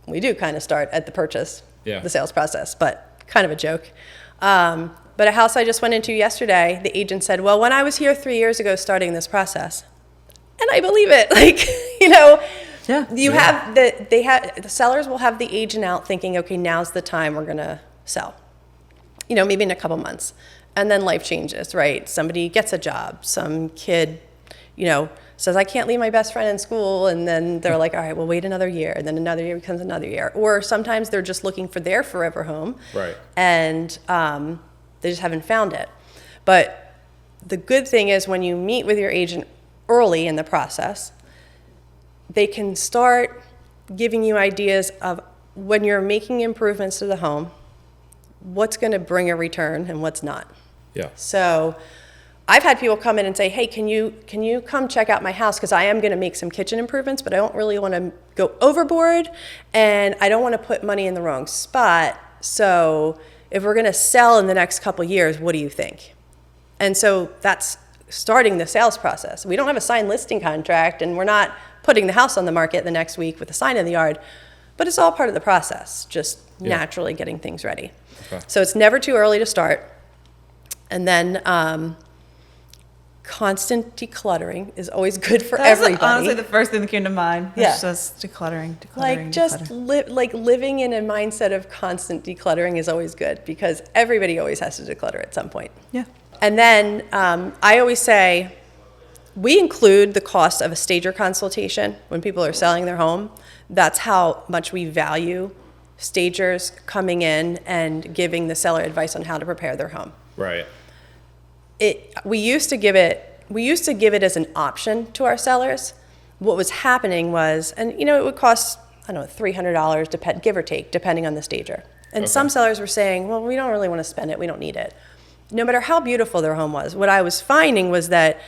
we do kind of start at the purchase, the sales process, but kind of a joke. But a house I just went into yesterday, the agent said, well, when I was here 3 years ago starting this process, and I believe it, like, have the sellers will have the agent out thinking, okay, now's the time we're going to sell. Maybe in a couple months. And then life changes, right? Somebody gets a job. Some kid, says, I can't leave my best friend in school. And then they're like, all right, well, wait another year. And then another year becomes another year. Or sometimes they're just looking for their forever home. Right. And they just haven't found it. But the good thing is when you meet with your agent early in the process, they can start giving you ideas of when you're making improvements to the home, what's going to bring a return and what's not. Yeah. So I've had people come in and say, hey, can you come check out my house? Because I am going to make some kitchen improvements, but I don't really want to go overboard, and I don't want to put money in the wrong spot. So if we're going to sell in the next couple years, what do you think? And so that's starting the sales process. We don't have a signed listing contract, and we're not putting the house on the market the next week with a sign in the yard, but it's all part of the process, just naturally getting things ready. Okay. So it's never too early to start. And then constant decluttering is always good for everybody. That's honestly the first thing that came to mind. It's just decluttering. Like just living in a mindset of constant decluttering is always good because everybody always has to declutter at some point. Yeah. And then I always say we include the cost of a stager consultation when people are selling their home. That's how much we value stagers coming in and giving the seller advice on how to prepare their home. Right. We used to give it as an option to our sellers. What was happening was, and it would cost, I don't know, $300 give or take, depending on the stager. And some sellers were saying, well, we don't really want to spend it. We don't need it. No matter how beautiful their home was, what I was finding was that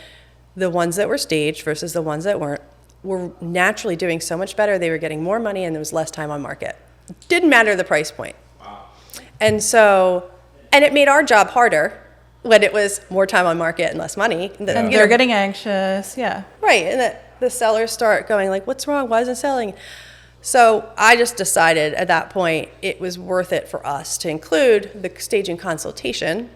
the ones that were staged versus the ones that weren't were naturally doing so much better. They were getting more money and there was less time on market. Didn't matter the price point. Wow. And it made our job harder when it was more time on market and less money. And they're getting anxious, yeah. Right, and the sellers start going like, what's wrong? Why isn't it selling? So I just decided at that point it was worth it for us to include the staging consultation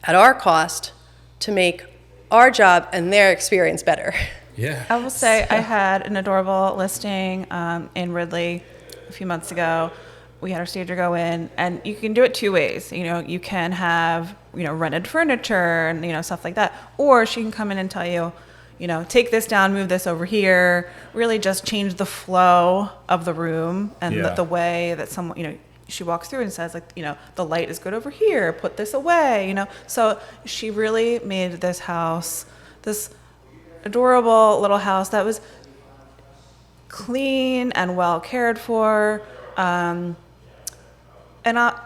at our cost to make our job and their experience better. Yeah. I will say I had an adorable listing in Ridley a few months ago. We had our stager go in, and you can do it two ways. You can have, rented furniture and, stuff like that. Or she can come in and tell you, take this down, move this over here, really just change the flow of the room and the way that someone, she walks through and says, like, the light is good over here, put this away, So she really made this house, this adorable little house that was clean and well cared for. And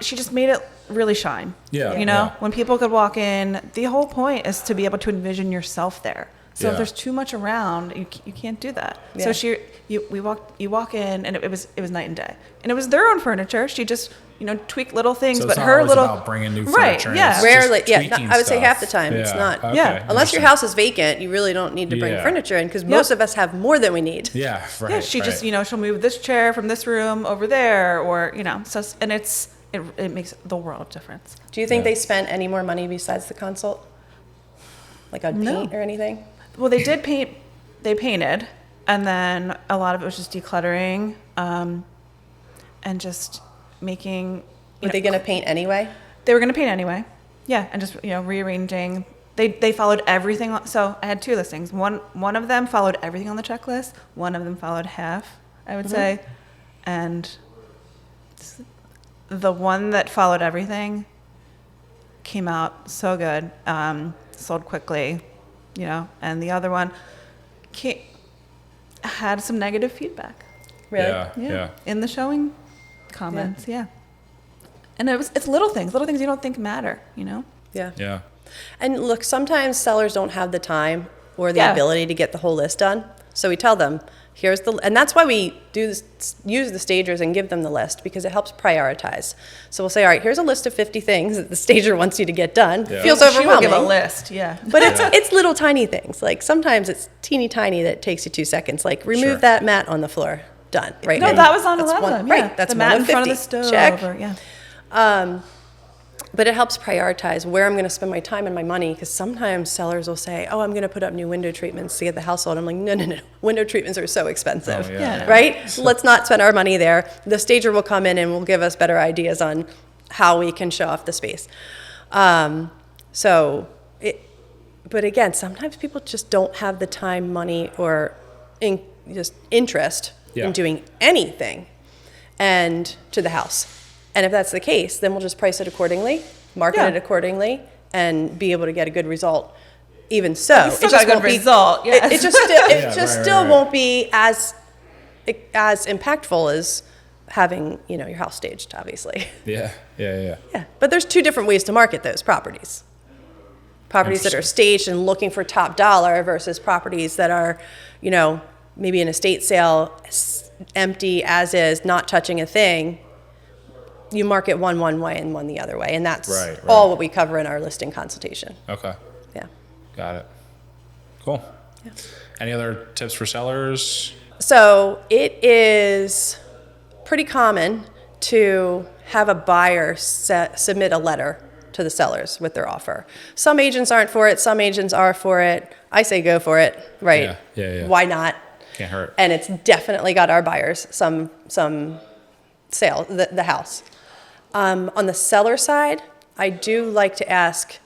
she just made it really shine. Yeah. When people could walk in, the whole point is to be able to envision yourself there. So if there's too much around, you can't do that. Yeah. So you walk in, and it was night and day. And it was their own furniture. She just tweaked little things, so but it's not her always little about bringing new right, furniture. Yeah, rarely. I would say half the time it's not. Okay. Yeah, unless your house is vacant, you really don't need to bring furniture in because most of us have more than we need. Yeah, right. Yeah, she just she'll move this chair from this room over there, or so, and it makes the world of difference. Do you think they spent any more money besides the consult, like on paint or anything? Well, they did paint. They painted, and then a lot of it was just decluttering, and just making. Were they going to paint anyway? They were going to paint anyway. Yeah, and just rearranging. They followed everything. So I had two listings. One of them followed everything on the checklist. One of them followed half, I would say, and the one that followed everything came out so good. Sold quickly. you know, and the other one had some negative feedback. Really? Yeah. In the showing comments, yeah. And it's little things you don't think matter, you know? Yeah. Yeah. And look, sometimes sellers don't have the time or the ability to get the whole list done. So we tell them, and that's why we use the stagers and give them the list, because it helps prioritize. So we'll say, all right, here's a list of 50 things that the stager wants you to get done. Yeah. Feels She overwhelming. will give a list, yeah. But it's little tiny things. Like sometimes it's teeny tiny that takes you 2 seconds. Like remove that mat on the floor. Done. Right. No, And that was on a that's lot of them. Right. Yeah. That's the one mat of in front of 50. the stove. Check. Yeah. But it helps prioritize where I'm going to spend my time and my money, because sometimes sellers will say, oh, I'm going to put up new window treatments to get the house sold. I'm like, no. Window treatments are so expensive, right? Let's not spend our money there. The stager will come in and will give us better ideas on how we can show off the space. But again, sometimes people just don't have the time, money, or just interest in doing anything and to the house. And if that's the case, then we'll just price it accordingly, market it accordingly, and be able to get a good result. Even so, it just got a good result. Yes. It just still won't be as impactful as having your house staged, obviously. Yeah. Yeah, but there's 2 different ways to market those properties. Properties that are staged and looking for top dollar versus properties that are, maybe an estate sale, empty as is, not touching a thing. You market one way and one the other way, and that's all what we cover in our listing consultation. Okay. Yeah. Got it. Cool. Yeah. Any other tips for sellers? So it is pretty common to have a buyer submit a letter to the sellers with their offer. Some agents aren't for it. Some agents are for it. I say go for it, right? Yeah. Why not? Can't hurt. And it's definitely got our buyers some sale, the house. On the seller side, I do like to ask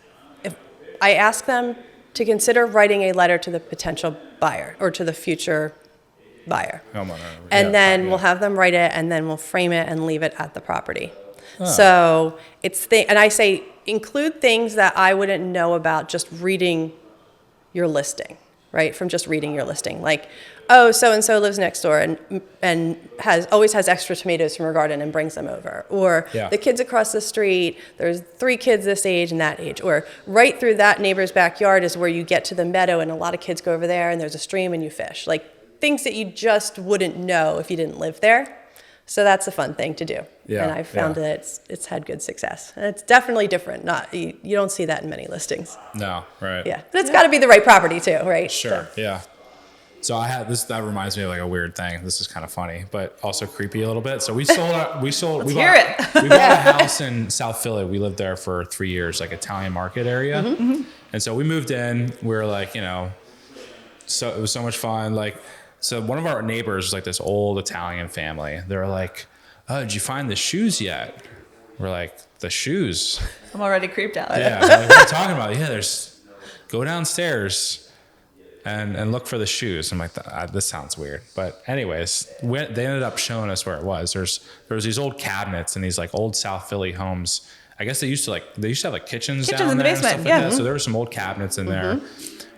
them to consider writing a letter to the potential buyer or to the future buyer. And then we'll have them write it, and then we'll frame it and leave it at the property. Oh. So and I say include things that I wouldn't know about just reading your listing, right? From just reading your listing. Like, oh, so-and-so lives next door and always has extra tomatoes from her garden and brings them over. Or the kids across the street, there's 3 kids this age and that age. Or right through that neighbor's backyard is where you get to the meadow, and a lot of kids go over there, and there's a stream and you fish. Like things that you just wouldn't know if you didn't live there. So that's a fun thing to do. Yeah, and I've found that it's had good success. And it's definitely different. You don't see that in many listings. No, right. Yeah, but it's got to be the right property too, right? Sure, yeah. So I had this. That reminds me of like a weird thing. This is kind of funny, but also creepy a little bit. So we bought a house in South Philly. We lived there for 3 years, like Italian market area. Mm-hmm. And so we moved in. We were like, so it was so much fun. Like, so one of our neighbors was like this old Italian family. They were like, "Oh, did you find the shoes yet?" We're like, "The shoes." I'm already creeped out. Yeah, like, what are you talking about? Yeah, go downstairs and look for the shoes. I'm like, this sounds weird. But anyways, they ended up showing us where it was. There was these old cabinets in these like old South Philly homes. I guess they used to have like kitchens down in the there basement. And stuff like that. So there were some old cabinets in there.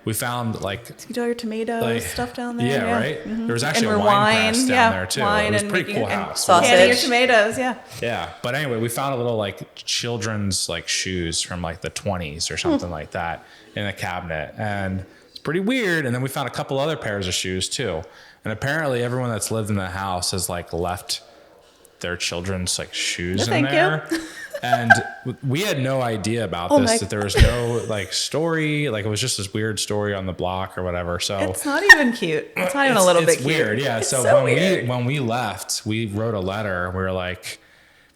We found like all your tomatoes stuff down there. Yeah, right. Mm-hmm. There was actually a wine press down there too. It was a pretty cool house. Canning your tomatoes, yeah. Yeah, but anyway, we found a little like children's like shoes from like the 20s or something like that in a cabinet, and it's pretty weird. And then we found a couple other pairs of shoes too. And apparently, everyone that's lived in the house has like left their children's like shoes in there. And we had no idea about this, that there was no like story, like it was just this weird story on the block or whatever. So it's not even cute. It's not even a little bit cute. It's weird. Yeah. So when we left, we wrote a letter. We were like,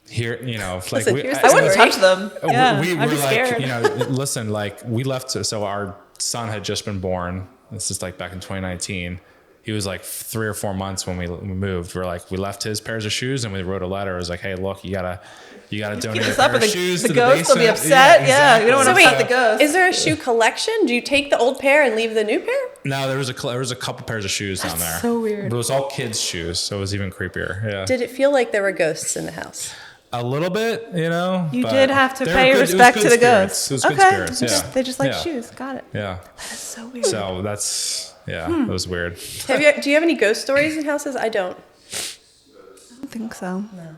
here, like I wouldn't touch them. Yeah, we I'd were be like, scared. Listen, like we left. So our son had just been born. This is like back in 2019. He was like 3 or 4 months when we moved. We left his pairs of shoes and we wrote a letter. It was like, hey, look, you gotta donate a pair of shoes to the ghost will be upset. Yeah, exactly. we don't want to upset the ghost. Is there a shoe collection? Do you take the old pair and leave the new pair? No, there was a couple pairs of shoes down there. So weird. But it was all kids' shoes, so it was even creepier. Yeah. Did it feel like there were ghosts in the house? A little bit, You but did have to they were pay good- respect it to was the good ghosts. spirits. It was good spirits. Yeah. They just like Yeah. shoes. Got it. Yeah. That's so weird. So that's that was weird. Do you have any ghost stories in houses? I don't. I don't think so. No.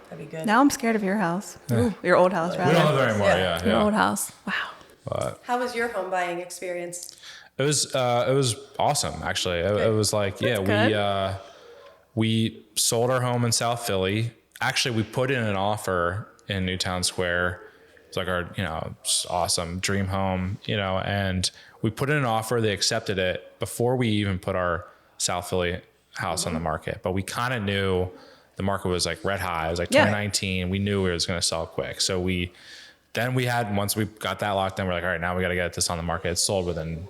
That'd be good. Now I'm scared of your house. Ooh, your old house, We rather. don't live there anymore. Yeah. Your old Yeah. house. Wow. But How was your home buying experience? it was awesome actually. It was like That's we sold our home in South Philly. Actually, we put in an offer in Newtown Square. It's like our, just awesome dream home, and we put in an offer. They accepted it before we even put our South Philly house on the market. But we kind of knew the market was like red high. It was like 2019. We knew it was going to sell quick. So once we got that locked in, we're like, all right, now we got to get this on the market. It sold within,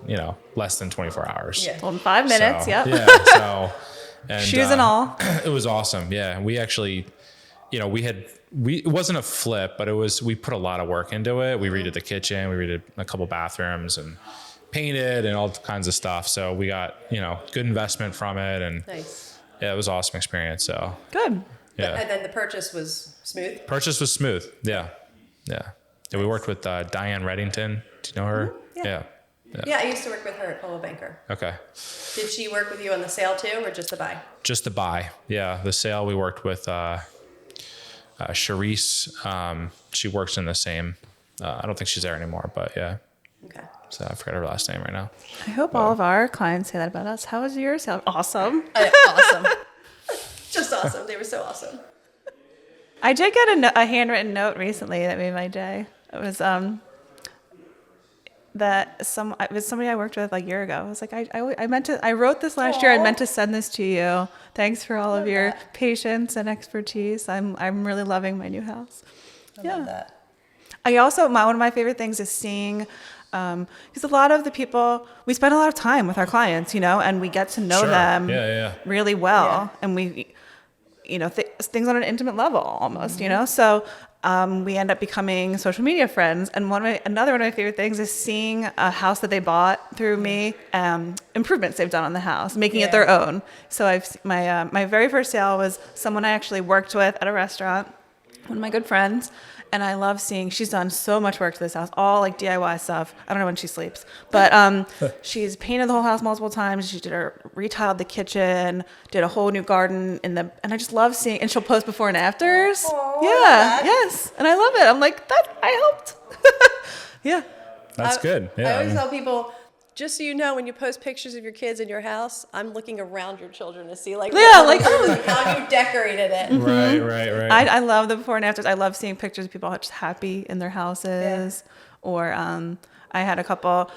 less than 24 hours. Yeah. Told in 5 minutes. So, Yep. Yeah. So, and, Shoes and all. it was awesome. Yeah. We actually, it wasn't a flip, but we put a lot of work into it. We redid the kitchen, we redid a couple bathrooms and painted and all kinds of stuff. So we got, good investment from it. And Nice. yeah, it was an awesome experience. So Good. yeah. And then the purchase was smooth? Purchase was smooth. Yeah. Yeah. Yeah. We worked with Diane Reddington. Do you know her? Yeah. Yeah, I used to work with her at Polo Banker. Okay. Did she work with you on the sale too, or just the buy? Just the buy. Yeah. The sale we worked with Charisse. She works in the same. I don't think she's there anymore, but yeah. Okay. So I forgot her last name right now. I hope all of our clients say that about us. How was yours? Awesome. Awesome. Just awesome. They were so awesome. I did get a handwritten note recently that made my day. It was it was somebody I worked with like a year ago. I was like, I wrote this last year. I meant to send this to you. Thanks for all of your patience and expertise. I'm really loving my new house. I love that. I also, one of my favorite things is seeing, because a lot of the people, we spend a lot of time with our clients, and we get to know them really well. Yeah. And we, things on an intimate level almost, So we end up becoming social media friends. And another one of my favorite things is seeing a house that they bought through me, improvements they've done on the house, making it their own. So my very first sale was someone I actually worked with at a restaurant, one of my good friends. And I love seeing, she's done so much work to this house, all like DIY stuff. I don't know when she sleeps, but she's painted the whole house multiple times. She retiled the kitchen, did a whole new garden and I just love seeing, and she'll post before and afters. Oh, Yes. And I love it. I'm like, I helped. Yeah. That's good. Yeah. I always tell people, just so you know, when you post pictures of your kids in your house, I'm looking around your children to see how you decorated it. Right. I love the before and afters. I love seeing pictures of people just happy in their houses. Yeah. Or I had a couple,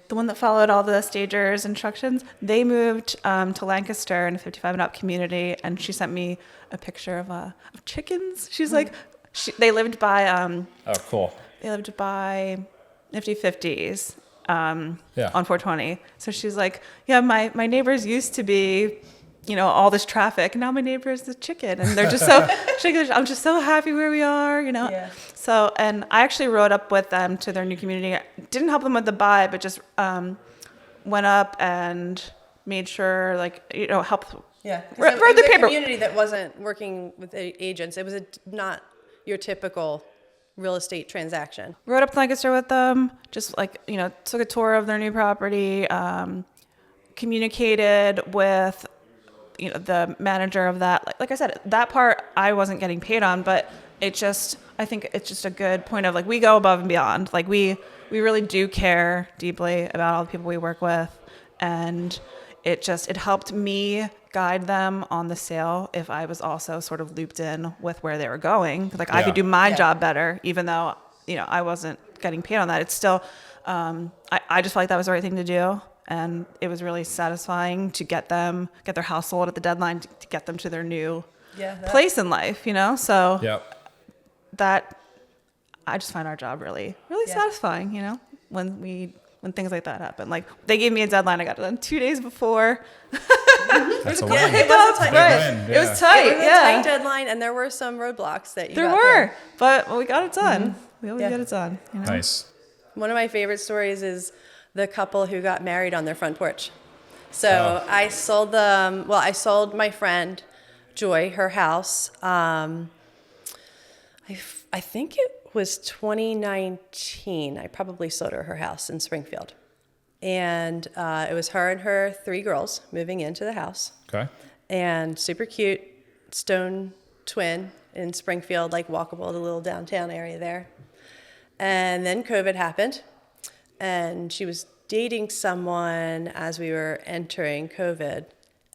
the one that followed all the stagers instructions, they moved to Lancaster in a 55 and up community, and she sent me a picture of chickens. She's like, they lived by oh, cool. They lived by Nifty 50s. On 420. So she's like, yeah, my neighbors used to be, all this traffic. Now my neighbor is the chicken, and they're just so. I'm just so happy where we are, Yeah. So, and I actually rode up with them to their new community. Didn't help them with the buy, but just went up and made sure, helped. Yeah. Read It the was a paper. community that wasn't working with agents. It was not your typical real estate transaction. Rode up to Lancaster with them, just took a tour of their new property, communicated with, the manager of that. Like I said, that part I wasn't getting paid on, but I think it's just a good point of we go above and beyond. We really do care deeply about all the people we work with. And it helped me guide them on the sale if I was also sort of looped in with where they were going. I could do my job better, even though, I wasn't getting paid on that. It's still, I just felt like that was the right thing to do. And it was really satisfying to get their house sold at the deadline, to get them to their new place in life, So that, I just find our job really, really satisfying, when things like that happen. They gave me a deadline, I got it done 2 days before. That's a It win. was a Right. Win, It was tight. It was a tight deadline, and there were some roadblocks that you got through. But we got it done. We always get it done. Nice. One of my favorite stories is the couple who got married on their front porch. So I sold them. Well, I sold my friend Joy her house. I think it was 2019. I probably sold her house in Springfield. And it was her and her 3 girls moving into the house. Okay. And super cute stone twin in Springfield, like walkable, the little downtown area there. And then COVID happened. And she was dating someone as we were entering COVID.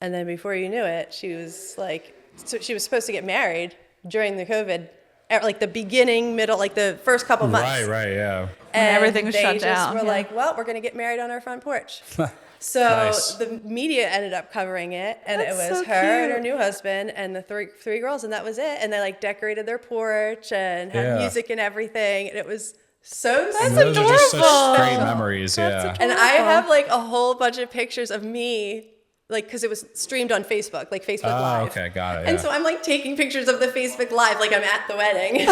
And then before you knew it, she was like, so she was supposed to get married during the COVID, like the beginning, middle, like the first couple months. Right, yeah. And everything was shut down. We're like, well, we're going to get married on our front porch. So Nice. the media ended up covering it, and That's it was so her and her cute. new husband and the three girls, and that was it. And they like decorated their porch and had music and everything, and it was so That's And those are just such adorable. great memories. That's And I have like a whole bunch of pictures of me, like, because it was streamed on Facebook, like Facebook Oh, Live. okay, got it. And Yeah. so I'm like taking pictures of the Facebook Live, like I'm at the wedding.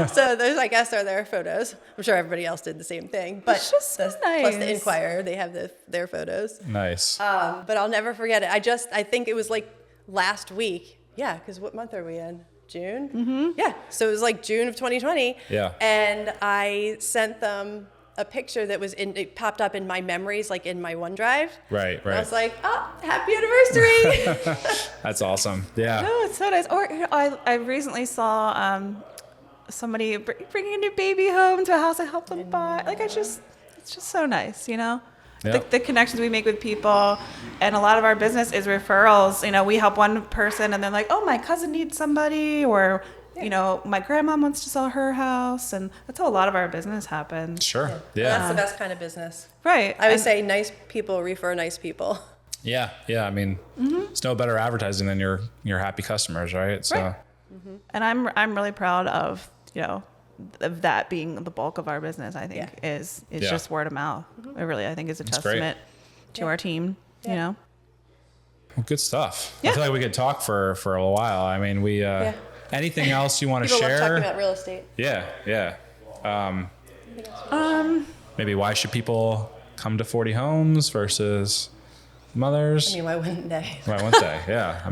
So those, I guess, are their photos. I'm sure everybody else did the same thing. But It's just so plus the nice. Inquirer, they have their photos. Nice. But I'll never forget it. I think it was like last week. Yeah, because what month are we in? June? Mm-hmm. Yeah, so it was like June of 2020. Yeah. And I sent them a picture that it popped up in my memories, like in my OneDrive. Right. And I was like, oh, happy anniversary. That's awesome. Yeah. No, it's so nice. Or I recently saw somebody bringing a new baby home to a house I helped them buy. Like it's just so nice, you know. Yeah. The connections we make with people, and a lot of our business is referrals. You know, we help one person, and they're like, "Oh, my cousin needs somebody," or you know, my grandma wants to sell her house, and that's how a lot of our business happens. Sure. Well, Yeah. that's the best kind of business. Right. I would say nice people refer nice people. Yeah. Yeah. I mean, it's no better advertising than your happy customers, right? So. Right. And I'm really proud of, you know, of that being the bulk of our business. I think is Yeah. just word of mouth. It really, I think, is a That's great. testament to our team. You know. Well, good stuff. Yeah. I feel like we could talk for a little while. I mean, we. Anything else you want to People love share? talking about real estate. Yeah. Yeah. Maybe why should people come to 40 Homes versus Mothers? I mean, why wouldn't they? Why wouldn't they? Yeah. I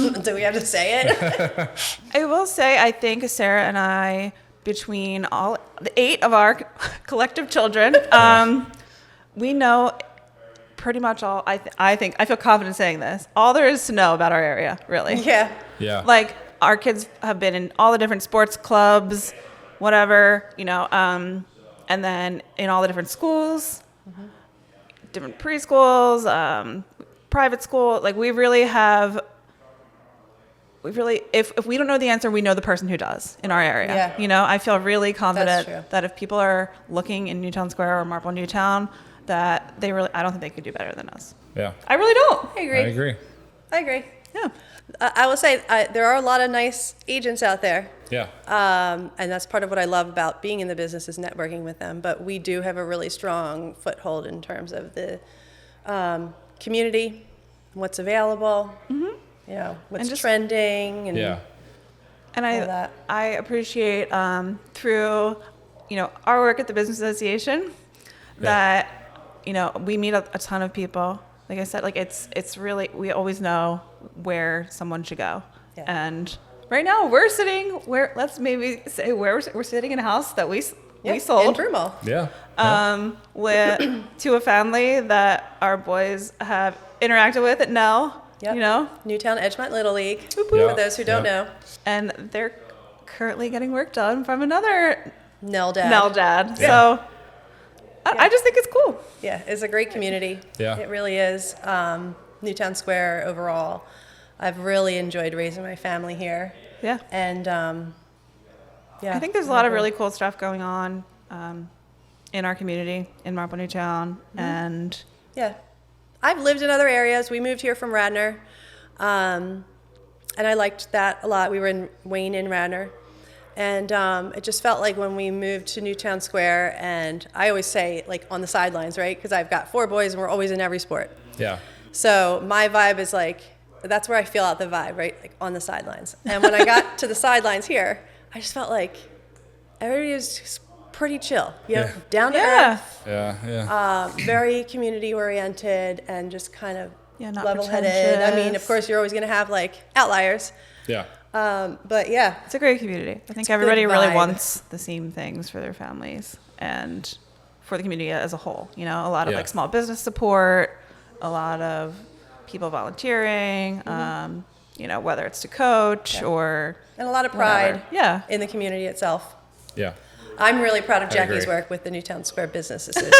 mean, Do we have to say it? I will say, I think Sarah and I, between all the 8 of our collective children, we know pretty much all. I think I feel confident saying this. All there is to know about our area, really. Yeah. yeah. Like our kids have been in all the different sports clubs, whatever, you know, and then in all the different schools, different preschools, private school. Like we really, if we don't know the answer, we know the person who does in our area. Yeah. You know, I feel really confident true. that if people are looking in Newtown Square or Marple Newtown, that I don't think they could do better than us. Yeah. I really don't. I agree. I agree. Yeah. I will say there are a lot of nice agents out there. Yeah. And that's part of what I love about being in the business is networking with them. But we do have a really strong foothold in terms of the community, what's available, you know, what's And just- trending, and Yeah. And all that. I appreciate through, you know, our work at the Business Association that, you know, we meet a ton of people. Like I said, like it's really, we always know where someone should go. Yeah. And right now let's maybe say we're sitting in a house that we in sold Broomall. Yeah. with to a family that our boys have interacted with at Nell, Yep. you know, Newtown Edgemont Little League, Yeah. for those who don't know. and they're currently getting work done from another Nell Dad. Nell dad. Yeah. So I just think it's cool. Yeah, it's a great community. Yeah. It really is. Newtown Square overall, I've really enjoyed raising my family here. Yeah. And yeah. I think there's a lot of really cool stuff going on in our community in Marple Newtown. And Yeah. I've lived in other areas. We moved here from Radnor. And I liked that a lot. We were in Wayne and Radnor. And it just felt like when we moved to Newtown Square, and I always say, like, on the sidelines, right? Because I've got 4 boys and we're always in every sport. Yeah. So my vibe is like, that's where I feel out the vibe, right? Like on the sidelines. And when I got to the sidelines here, I just felt like everybody was just pretty chill, you know, Yeah. down to Yeah. earth, Yeah. very community oriented, and just kind of Yeah, not level-headed. I mean, of pretentious. course, you're always going to have like outliers, Yeah. But yeah, it's a great community. I think everybody really wants the same things for their families and for the community as a whole. You know, a lot of like small business support, a lot of people volunteering, you know, whether it's to coach or and a lot of pride whatever. in the community itself. Yeah. I'm really proud of Jackie's work with the Newtown Square Business Association.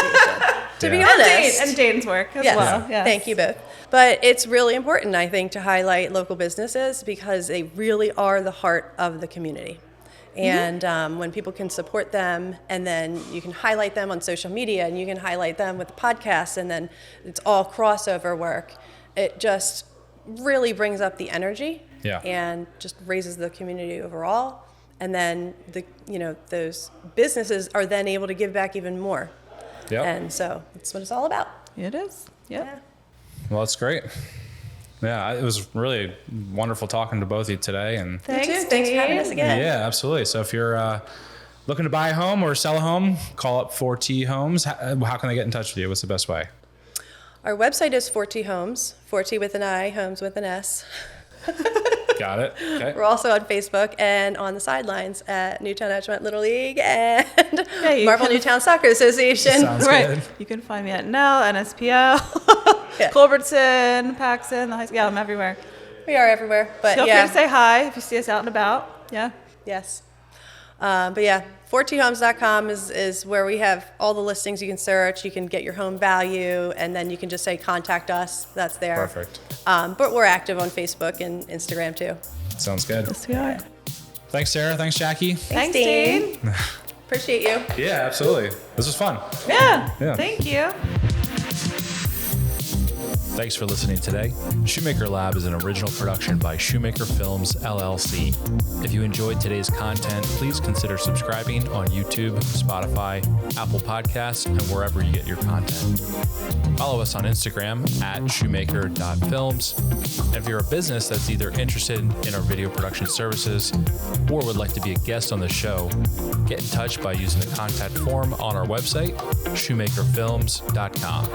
To be honest. And Dane's work as well. Yes. Thank you both. But it's really important, I think, to highlight local businesses because they really are the heart of the community. And when people can support them, and then you can highlight them on social media, and you can highlight them with the podcast, and then it's all crossover work, it just really brings up the energy and just raises the community overall. And then those businesses are then able to give back even more. Yep. And so that's what it's all about. It is. Yep. Yeah. Well, that's great. Yeah, it was really wonderful talking to both of you today. And Thanks for having us again. Yeah, absolutely. So if you're looking to buy a home or sell a home, call up Forti Homes. How can they get in touch with you? What's the best way? Our website is Forti Homes, Forti with an I, Homes with an S. Got it. Okay. We're also on Facebook and on the sidelines at Newtown Edgemont Little League and Marble Newtown Soccer Association. Sounds good. You can find me at NEL, NSPL, Culbertson, Paxton, the high school. Yeah, I'm everywhere. We are everywhere. But feel free to say hi if you see us out and about. Yeah. Yes. But yeah, fortihomes.com is where we have all the listings you can search. You can get your home value, and then you can just say contact us. That's there. Perfect. But we're active on Facebook and Instagram too. Sounds good. Yes, we are. Thanks, Sarah. Thanks, Jackie. Thanks, Dane. Appreciate you. Yeah, absolutely. This was fun. Yeah. Thank you. Thanks for listening today. Shoemaker Lab is an original production by Shoemaker Films, LLC. If you enjoyed today's content, please consider subscribing on YouTube, Spotify, Apple Podcasts, and wherever you get your content. Follow us on Instagram at shoemaker.films. And if you're a business that's either interested in our video production services or would like to be a guest on the show, get in touch by using the contact form on our website, shoemakerfilms.com.